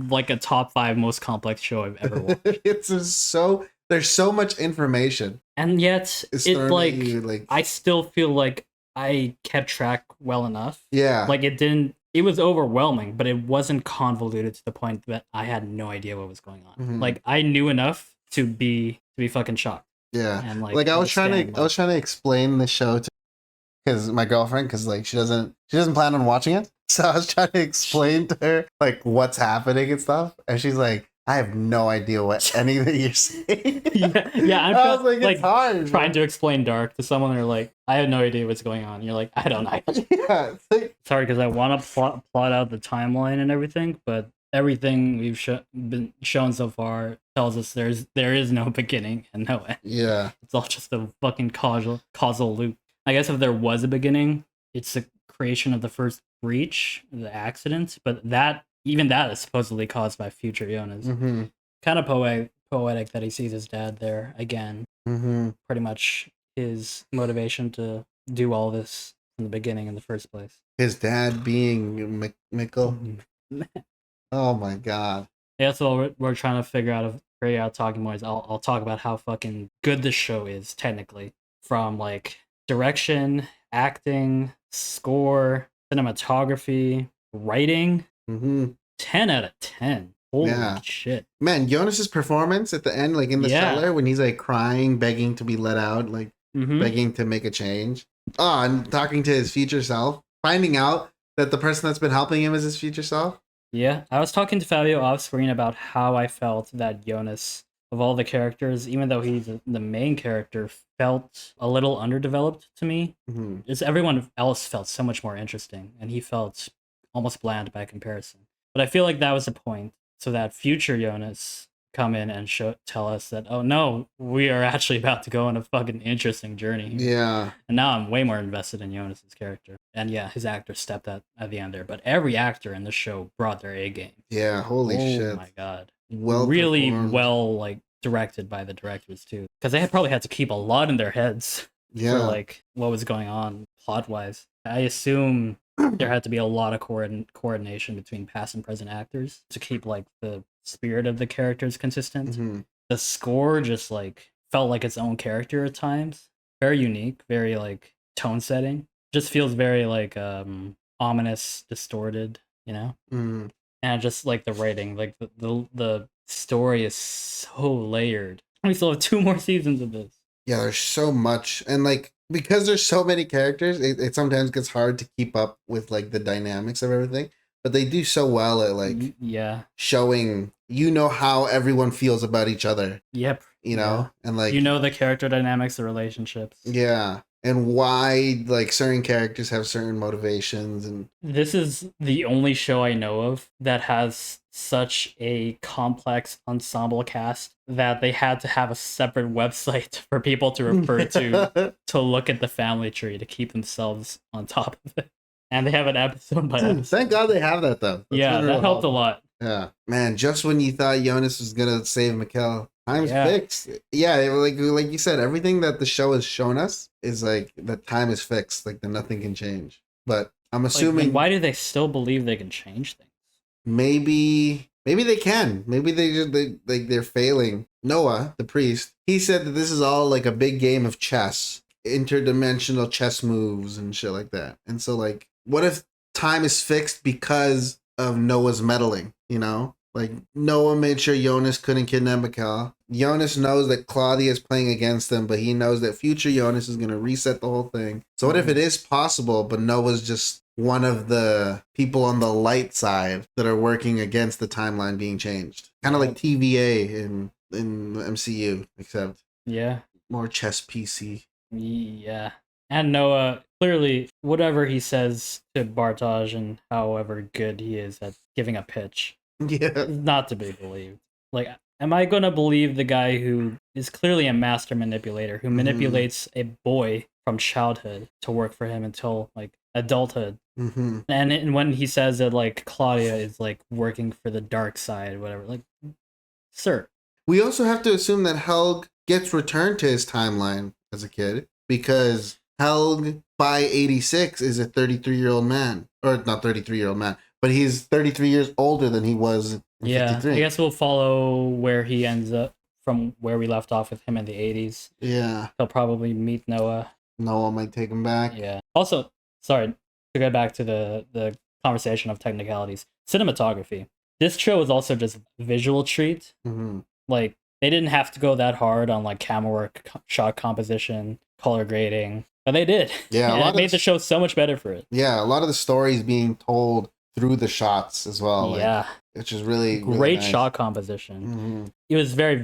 like a top 5 most complex show I've ever watched. There's so much information, and yet it's it like I still feel like I kept track well enough. Yeah, like it was overwhelming, but it wasn't convoluted to the point that I had no idea what was going on. Mm-hmm. Like I knew enough to be fucking shocked. Yeah, and like I was trying to explain the show to because my girlfriend, because like she doesn't plan on watching it, so I was trying to explain to her like what's happening and stuff, and she's like, I have no idea what anything you're saying. yeah. I was like, it's hard. Trying to explain Dark to someone, they're like, I have no idea what's going on. You're like, I don't know. Yeah, it's hard because I want to plot out the timeline and everything, but everything we've been shown so far tells us there is no beginning and no end. Yeah, it's all just a fucking causal loop. I guess if there was a beginning, it's the creation of the first breach, the accident, but even that is supposedly caused by future Jonas. Mm-hmm. Kind of poetic that he sees his dad there again. Mm-hmm. Pretty much his motivation to do all this from the beginning in the first place. His dad being Mikkel. Oh my god. Yeah, so we're trying to figure out talking points. I'll talk about how fucking good this show is technically, from like direction, acting, score, cinematography, writing. 10 out of 10. Holy Yeah. shit. Man, Jonas's performance at the end, like in the Yeah. cellar, when he's like crying, begging to be let out, like begging to make a change. Oh, and talking to his future self, finding out that the person that's been helping him is his future self. Yeah, I was talking to Fabio off screen about how I felt that Jonas, of all the characters, even though he's the main character, felt a little underdeveloped to me. Just everyone else felt so much more interesting, and he felt almost bland by comparison. But I feel like that was the point, so that future Jonas come in and tell us that, oh no, we are actually about to go on a fucking interesting journey here. Yeah. And now I'm way more invested in Jonas's character. And yeah, his actor stepped at the end there. But every actor in the show brought their A game. Yeah, holy shit. Oh my god. Well really performed. well like directed by the directors too. Because they had probably had to keep a lot in their heads Yeah. for like what was going on plot wise. I assume there had to be a lot of coordination between past and present actors to keep like the spirit of the characters consistent. The score just like felt like its own character at times. Very unique, very like tone setting. Just feels very like ominous, distorted, you know? And just like the writing, like the story is so layered. We still have 2 more seasons of this. Yeah, there's so much. And like because there's so many characters, it sometimes gets hard to keep up with like the dynamics of everything. But they do so well at like showing how everyone feels about each other. Yep. And like the character dynamics, the relationships. Yeah. And why like certain characters have certain motivations. And this is the only show I know of that has such a complex ensemble cast that they had to have a separate website for people to refer to look at the family tree to keep themselves on top of it. And they have an episode by episode. Thank God they have that though. That helped a lot. Yeah. Man, just when you thought Jonas was gonna save Mikkel, time's fixed. Yeah, like you said, everything that the show has shown us is like the time is fixed, like nothing can change. But I'm assuming why do they still believe they can change things? Maybe they can. Maybe they're failing. Noah, the priest, he said that this is all like a big game of chess, interdimensional chess moves and shit like that. And so like, what if time is fixed because of Noah's meddling? Like Noah made sure Jonas couldn't kidnap Mikkel. Jonas knows that Claudia is playing against him, but he knows that future Jonas is going to reset the whole thing. So what if it is possible, but Noah's just one of the people on the light side that are working against the timeline being changed? Kind of like TVA in the MCU, except more chess PC. Yeah. And Noah, clearly, whatever he says to Bartaj and however good he is at giving a pitch, is not to be believed. Like, am I going to believe the guy who is clearly a master manipulator, who manipulates a boy from childhood to work for him until, like, adulthood? And when he says that, like, Claudia is, like, working for the dark side, whatever, like, sir. We also have to assume that Helge gets returned to his timeline as a kid, because Helge, by 86, is a 33-year-old man. Or not 33-year-old man, but he's 33 years older than he was in 53. I guess we'll follow where he ends up from where we left off with him in the 80s. Yeah. He'll probably meet Noah. Noah might take him back. Yeah. Also, sorry, to go back to the conversation of technicalities. Cinematography. This show is also just a visual treat. Like, they didn't have to go that hard on, like, camera work, shot composition, color grading. But they did. Yeah, and it made the show so much better for it. Yeah, a lot of the stories being told through the shots as well. Yeah. Which is really great nice. shot composition. It was very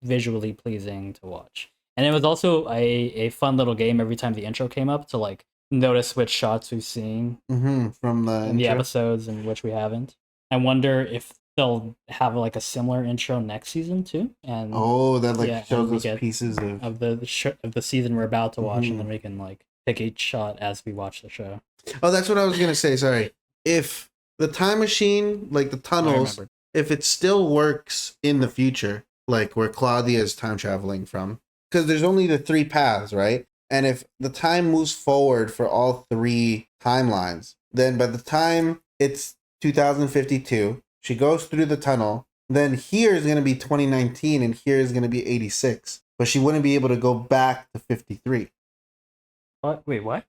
visually pleasing to watch. And it was also a fun little game every time the intro came up to like notice which shots we've seen from the episodes and which we haven't. I wonder if they'll have like a similar intro next season too. And that shows us pieces of the season we're about to watch, and then we can like pick each shot as we watch the show. Oh, that's what I was gonna say. Sorry. If the time machine, like the tunnels, if it still works in the future, like where Claudia is time traveling from, because there's only the 3 paths, right? And if the time moves forward for all 3 timelines, then by the time it's 2052, she goes through the tunnel, then here is going to be 2019 and here is going to be 86. But she wouldn't be able to go back to 53. What? Wait, what?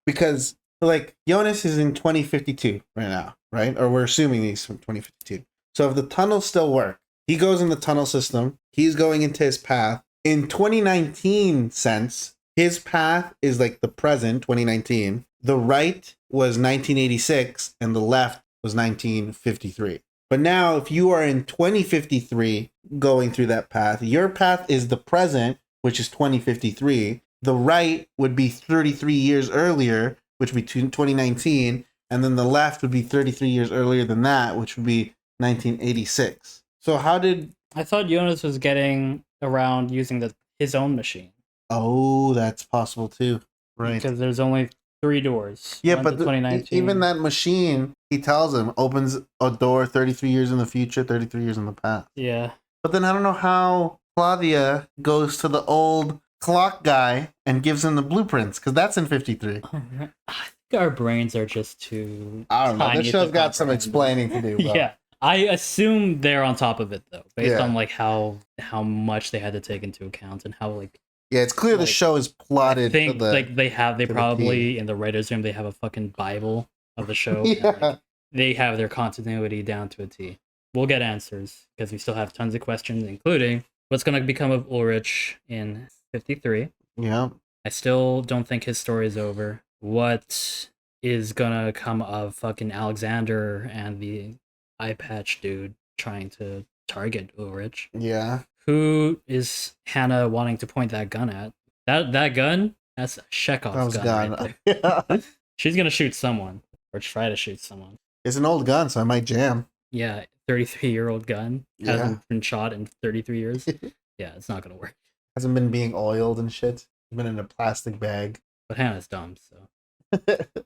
Because, like, Jonas is in 2052 right now, right? Or we're assuming he's from 2052. So if the tunnels still work, he goes in the tunnel system. He's going into his path. In 2019 sense, his path is like the present, 2019. The right was 1986 and the left was 1953. But now if you are in 2053 going through that path, your path is the present, which is 2053. The right would be 33 years earlier, which would be 2019. And then the left would be 33 years earlier than that, which would be 1986. So how did... I thought Jonas was getting around using his own machine. Oh, that's possible too. Right. Because there's only 3 doors. Yeah, but 2019. even that machine, he tells him, opens a door 33 years in the future, 33 years in the past. Yeah. But then I don't know how Claudia goes to the old clock guy and gives him the blueprints, because that's in 53. I think our brains are just too... I don't know. tiny This show's to got some comprehend. explaining to do. Bro. Yeah. I assume they're on top of it, though, based Yeah. on like how much they had to take into account and how like... Yeah, it's clear the like, show is plotted I think to the... like they the probably in the writers' room they have a fucking Bible of the show. and, Yeah. like, they have their continuity down to a T. We'll get answers because we still have tons of questions, including what's going to become of Ulrich in 53. Yeah. I still don't think his story is over. What is gonna come of fucking Alexander and the eye patch dude trying to target Ulrich? Yeah. Who is Hannah wanting to point that gun at? That gun? That's Chekhov's That was gun. gone. Right there. Yeah. She's gonna shoot someone or try to shoot someone. It's an old gun, so I might jam. Yeah, 33-year-old gun Yeah. hasn't been shot in 33 years. Yeah, it's not gonna work. Hasn't been being oiled and shit. It's been in a plastic bag. But Hannah's dumb, so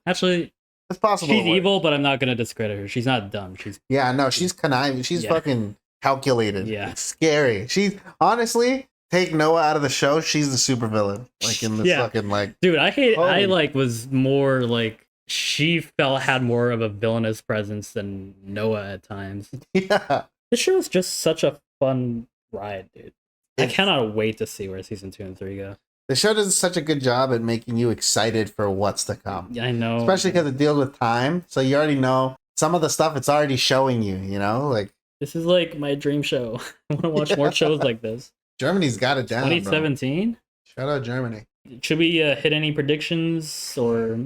actually, it's possible. she's evil, but I'm not gonna discredit her. She's not dumb. She's Yeah, no, she's conniving. She's Yeah. fucking calculated. Yeah. It's scary. She's honestly, take Noah out of the show, she's the supervillain. Like in this Yeah. fucking like dude. I Holy- like was more like she had more of a villainous presence than Noah at times. Yeah. This show is just such a fun ride, dude. I It's- cannot wait to see where season 2 and 3 go. The show does such a good job at making you excited for what's to come. Yeah, I know. Especially because it deals with time. So you already know some of the stuff it's already showing you, you know? Like This is like my dream show. I want to watch more shows like this. Germany's got it down. 2017? Shout out Germany. Should we hit any predictions or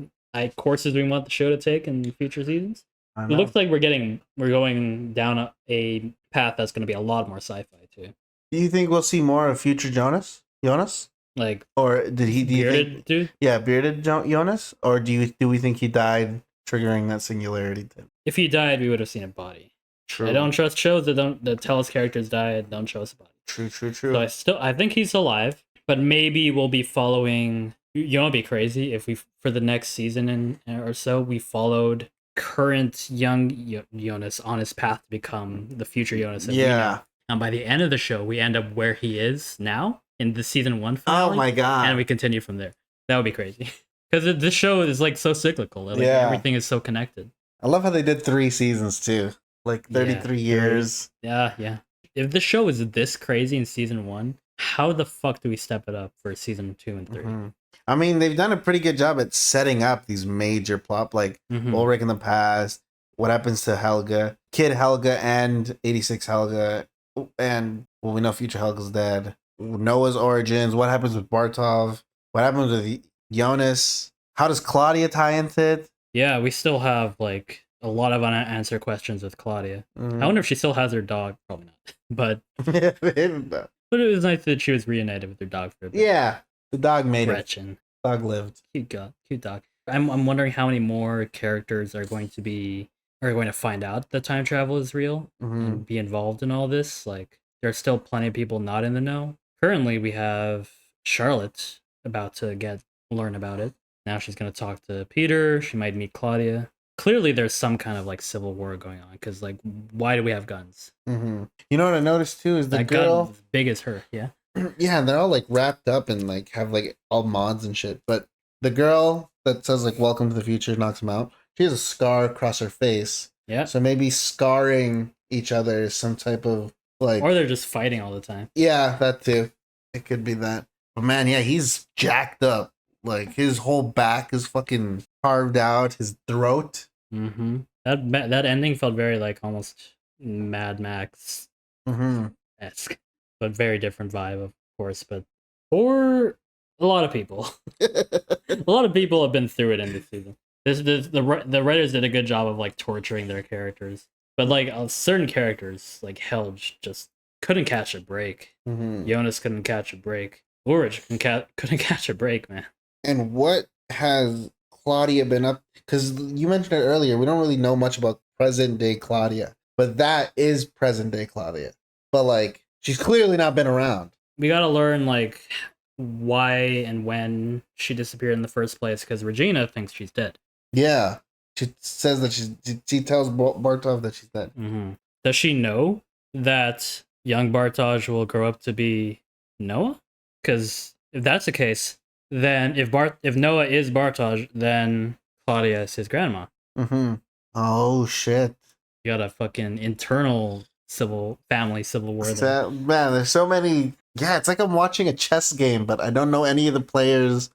courses we want the show to take in future seasons? I It know. looks like we're going down a path that's going to be a lot more sci-fi too. Do you think we'll see more of future Jonas? Jonas? Like Or did he do you bearded think dude? Yeah, bearded Jonas? Or do we think he died triggering that singularity thing? If he died, we would have seen a body. True. I don't trust shows that tell us characters died. Don't show us a body. True. So I think he's alive, but maybe we'll be following. You know, it'd be crazy if we for the next season or so we followed current young Jonas on his path to become the future Jonas. That we Yeah. know. And by the end of the show, we end up where he is now in the season 1 finale. Oh my god. And we continue from there. That would be crazy because this show is like so cyclical. Like, Yeah. everything is so connected. I love how they did 3 seasons too. Like 33 years. Yeah. If the show is this crazy in season 1, how the fuck do we step it up for season 2 and 3? Mhm. I mean, they've done a pretty good job at setting up these major plot, like Mhm. Ulrich in the past, what happens to Helge, Kid Helge and 86 Helge, and well, we know future Helge's dead. Noah's origins, what happens with Bartov, what happens with Jonas, how does Claudia tie into it? Yeah, we still have like a lot of unanswered questions with Claudia. Mhm. I wonder if she still has her dog. Probably not. But Yeah, but it was nice that she was reunited with her dog for a bit. the dog made Gretchen. it. Dog lived. Cute dog. I'm wondering how many more characters are going to find out that time travel is real Mhm. and be involved in all this. Like there's still plenty of people not in the know. Currently we have Charlotte about to learn about it. Now she's gonna talk to Peter, she might meet Claudia. Clearly there's some kind of like civil war going on, because like why do we have guns? You know what I noticed too is the That girl. gun is big as her, yeah. Yeah, and they're all like wrapped up and like have like all mods and shit. But the girl that says like "Welcome to the future" knocks him out. She has a scar across her face. Yeah. So maybe scarring each other is some type of like. Or they're just fighting all the time. Yeah, that too. It could be that. But man, yeah, he's jacked up. Like his whole back is fucking carved out. His throat. Mm-hmm. That ending felt very like almost Mad Max Mm-hmm. esque, but very different vibe, of course. But for a lot of people, a lot of people have been through it in this season. The writers did a good job of like torturing their characters, but like certain characters like Helge just couldn't catch a break. Mm-hmm. Jonas couldn't catch a break. Ulrich couldn't catch a break, man. And what has Claudia been up? Because you mentioned it earlier. We don't really know much about present day Claudia, but that is present day Claudia. But like, she's clearly not been around. We gotta learn like why and when she disappeared in the first place, because Regina thinks she's dead. Yeah, she says that she tells Bartov that she's dead. Mm-hmm. Does she know that young Bartosz will grow up to be Noah? Because if that's the case, then if Noah is Bartosz, then Claudia is his grandma. Mm-hmm. Oh shit! You got a fucking internal family civil war there. Man, there's so many. Yeah, it's like I'm watching a chess game, but I don't know any of the players,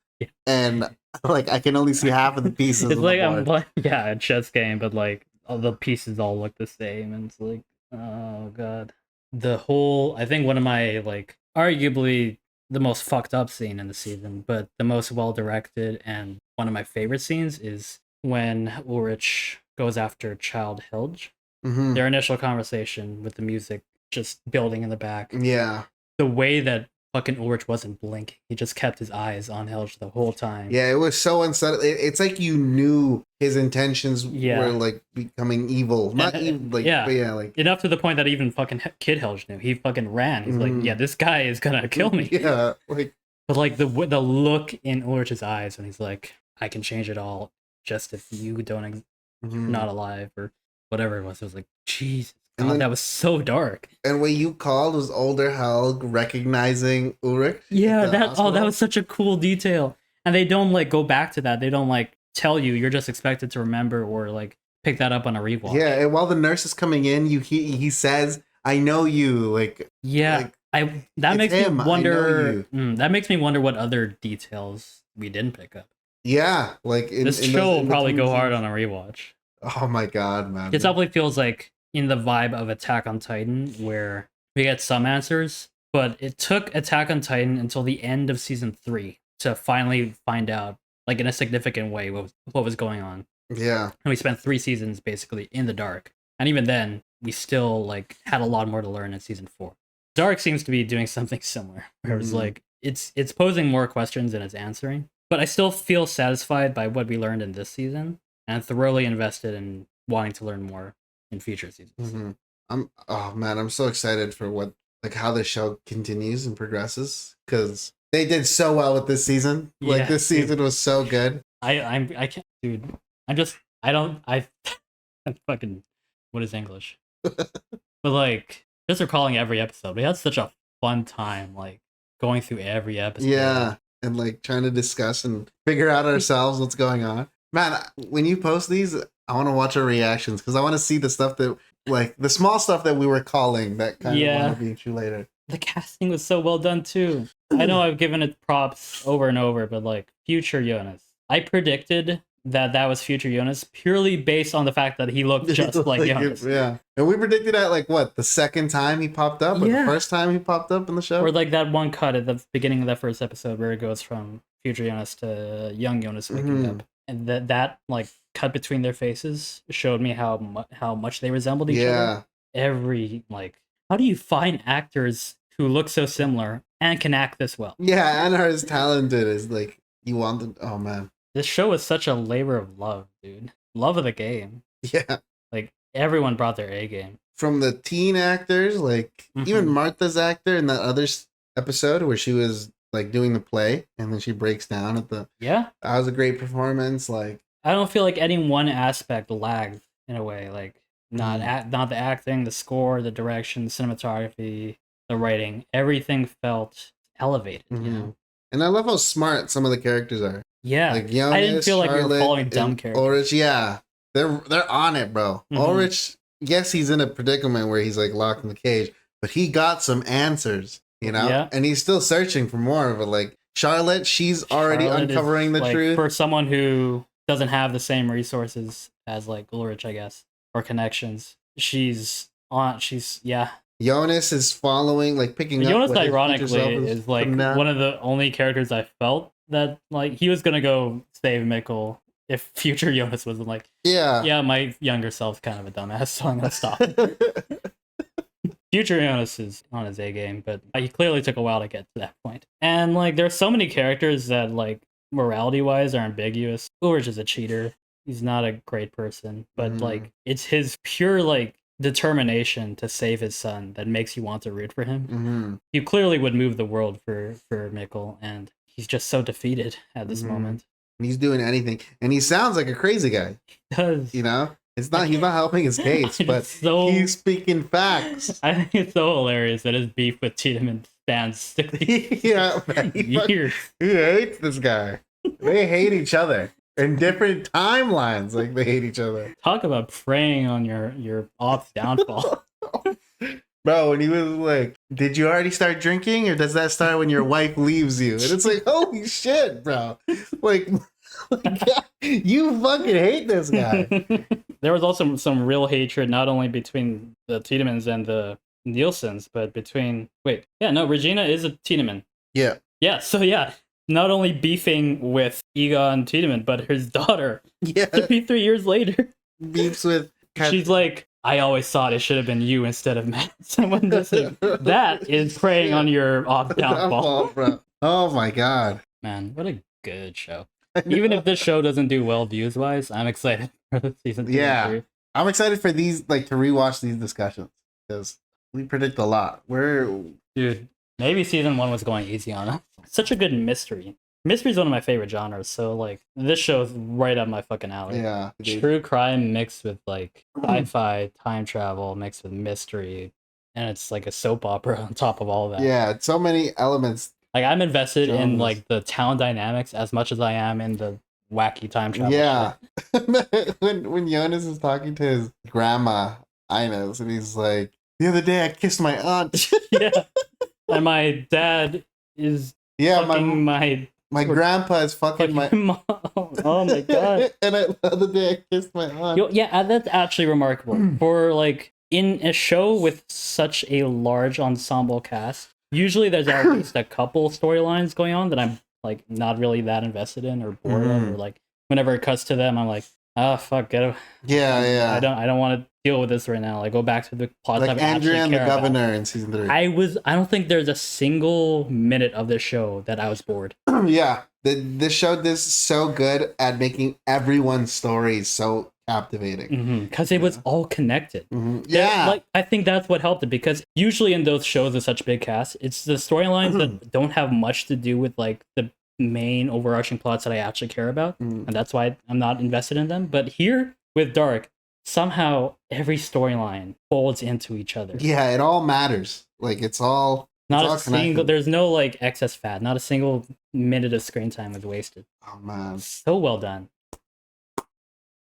and like I can only see half of the pieces. It's like I'm playing, a chess game, but like all the pieces all look the same, and it's like, oh god. I think one of my like arguably the most fucked up scene in the season, but the most well directed and one of my favorite scenes is when Ulrich goes after child Helge. Mm-hmm. Their initial conversation with the music just building in the back. Yeah. The way that fucking Ulrich wasn't blinking. He just kept his eyes on Helge the whole time. Yeah, it was so unsettling. It's like you knew his intentions were like becoming evil. Not evil, like, but yeah, like enough to the point that even fucking Kid Helge knew. He fucking ran. He's like, yeah, this guy is gonna kill me. Yeah, like. But like the look in Ulrich's eyes when he's like, I can change it all, just if you don't not alive or whatever it was. It was like, Jesus. God, that was so dark. And what you called was older Helge recognizing Ulrich. Yeah, that was such a cool detail. And they don't like go back to that. They don't like tell you. You're just expected to remember or like pick that up on a rewatch. Yeah, and while the nurse is coming in, he says, "I know you." Like, yeah, like, that makes me wonder. That makes me wonder what other details we didn't pick up. Yeah, like this show will probably go hard on a rewatch. Oh my god, man! It definitely feels like in the vibe of Attack on Titan, where we get some answers, but it took Attack on Titan until the end of season 3 to finally find out, like in a significant way, what was going on. Yeah, and we spent 3 seasons basically in the dark, and even then, we still like had a lot more to learn in season 4. Dark seems to be doing something similar, where it's like it's posing more questions than it's answering. But I still feel satisfied by what we learned in this season, and I'm thoroughly invested in wanting to learn more in future seasons. I'm so excited for how the show continues and progresses, because they did so well with this season. Like this season was so good. I can't, dude. I fucking, what is English? But like just recalling every episode, we had such a fun time like going through every episode. Yeah, and like trying to discuss and figure out ourselves what's going on. Man, when you post these, I want to watch our reactions, because I want to see the stuff that, like, the small stuff that we were calling that kind of want to be true later. The casting was so well done, too. I know I've given it props over and over, but, like, future Jonas. I predicted that was future Jonas purely based on the fact that he looked just like Jonas. Yeah. And we predicted that, like, what, the second time he popped up? Or the first time he popped up in the show? Or, like, that one cut at the beginning of that first episode where it goes from future Jonas to young Jonas waking up. And that like cut between their faces showed me how much they resembled each other. Every like, how do you find actors who look so similar and can act this well? Yeah, and are as talented as like you want them. Oh man, this show is such a labor of love, dude. Love of the game. Yeah, like everyone brought their A game. From the teen actors, like even Martha's actor in that other episode where she was like doing the play and then she breaks down at the that was a great performance. Like I don't feel like any one aspect lagged in a way, like not the acting, the score, the direction, the cinematography, the writing, everything felt elevated, you know. And I love how smart some of the characters are. Yeah, like Jonas, I didn't feel like we were following dumb characters. Ulrich, they're on it, bro. Ulrich, yes, he's in a predicament where he's like locked in the cage, but he got some answers. You know, and he's still searching for more. But like Charlotte, she's already uncovering the truth. For someone who doesn't have the same resources as like Ulrich, I guess, or connections, she's she's yeah. Jonas is following, like picking up. Jonas, what his future ironically, self is like putting down. one of the only characters I felt that like he was gonna go save Mikkel if future Jonas wasn't like, Yeah. my younger self's kind of a dumbass, so I'm gonna stop. Future Jonas is on his A game, but he clearly took a while to get to that point. And like, there's so many characters that like morality-wise are ambiguous. Ulrich is a cheater. He's not a great person, but like, it's his pure like determination to save his son that makes you want to root for him. He clearly would move the world for Mikkel, and he's just so defeated at this moment. He's doing anything, and he sounds like a crazy guy. He does. You know, he's not helping his case, but he's speaking facts. I think it's so hilarious that his beef with Tidemman spans 60 years. He hates this guy. They hate each other in different timelines. Like, they hate each other. Talk about preying on your op's downfall. Bro, when he was like, did you already start drinking, or does that start when your wife leaves you? And it's like, holy shit, bro. Like you fucking hate this guy. There was also some real hatred, not only between the Tidemanns and the Nielsens, but between... Regina is a Tidemman. Yeah. Yeah, so yeah, not only beefing with Egon Tidemman, but his daughter. Yeah. 33 years later. Beefs with... She's like, I always thought it should have been you instead of Matt. Someone just like, that is preying on your downfall. Bro. Oh my god. Man, what a good show. Even if this show doesn't do well views-wise, I'm excited for the season 2 and 3. I'm excited for these, like, to rewatch these discussions, because we predict a lot. Dude, maybe season 1 was going easy on us. Such a good mystery. Mystery is one of my favorite genres, so like this show is right up my fucking alley. Yeah. True crime mixed with like sci-fi, time travel mixed with mystery, and it's like a soap opera on top of all of that. Yeah, so many elements. Like, I'm invested in like the town dynamics as much as I am in the wacky time travel. Yeah. when Jonas is talking to his grandma, Ines, and he's like, the other day I kissed my aunt. Yeah. And my dad is my grandpa is fucking my mom. Oh my god. And the other day I kissed my aunt. Yeah, that's actually remarkable. For like, in a show with such a large ensemble cast, usually there's at least a couple storylines going on that I'm like not really that invested in or bored of, or like whenever it cuts to them, I'm like, oh fuck, get away. Yeah. I don't want to deal with this right now. Like, go back to the plot. Like Andrea and the Governor in season 3. I don't think there's a single minute of this show that I was bored. Yeah, this show is so good at making everyone's stories so captivating, because it was all connected. Yeah, like, I think that's what helped it, because usually in those shows with such big casts, it's the storylines that don't have much to do with like the main overarching plots that I actually care about, and that's why I'm not invested in them. But here with Dark, somehow every storyline folds into each other. Yeah, it all matters. Like, it's all single. There's no like excess fat. Not a single minute of screen time was wasted. Oh man, so well done.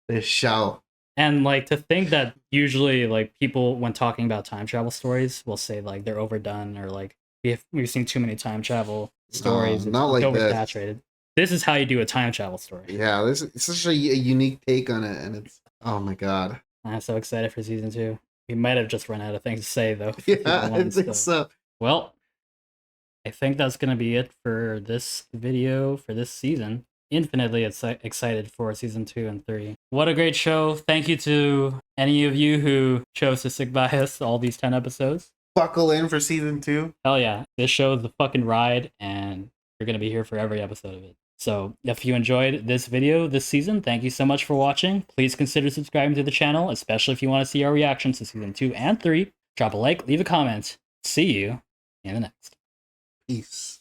This show. And like, to think that usually like people when talking about time travel stories will say like they're overdone, or like we've seen too many time travel stories. Not like oversaturated. This is how you do a time travel story. Yeah, this is such a unique take on it, and it's, oh my god. I'm so excited for season 2. We might have just run out of things to say though. Yeah, I think so. Well, I think that's gonna be it for this video for this season. Infinitely excited for season 2 and 3. What a great show. Thank you to any of you who chose to stick by us all these 10 episodes. Buckle in for season 2. Hell yeah. This show is the fucking ride, and you're going to be here for every episode of it. So if you enjoyed this video this season, thank you so much for watching. Please consider subscribing to the channel, especially if you want to see our reactions to season 2 and 3. Drop a like, leave a comment. See you in the next. Peace.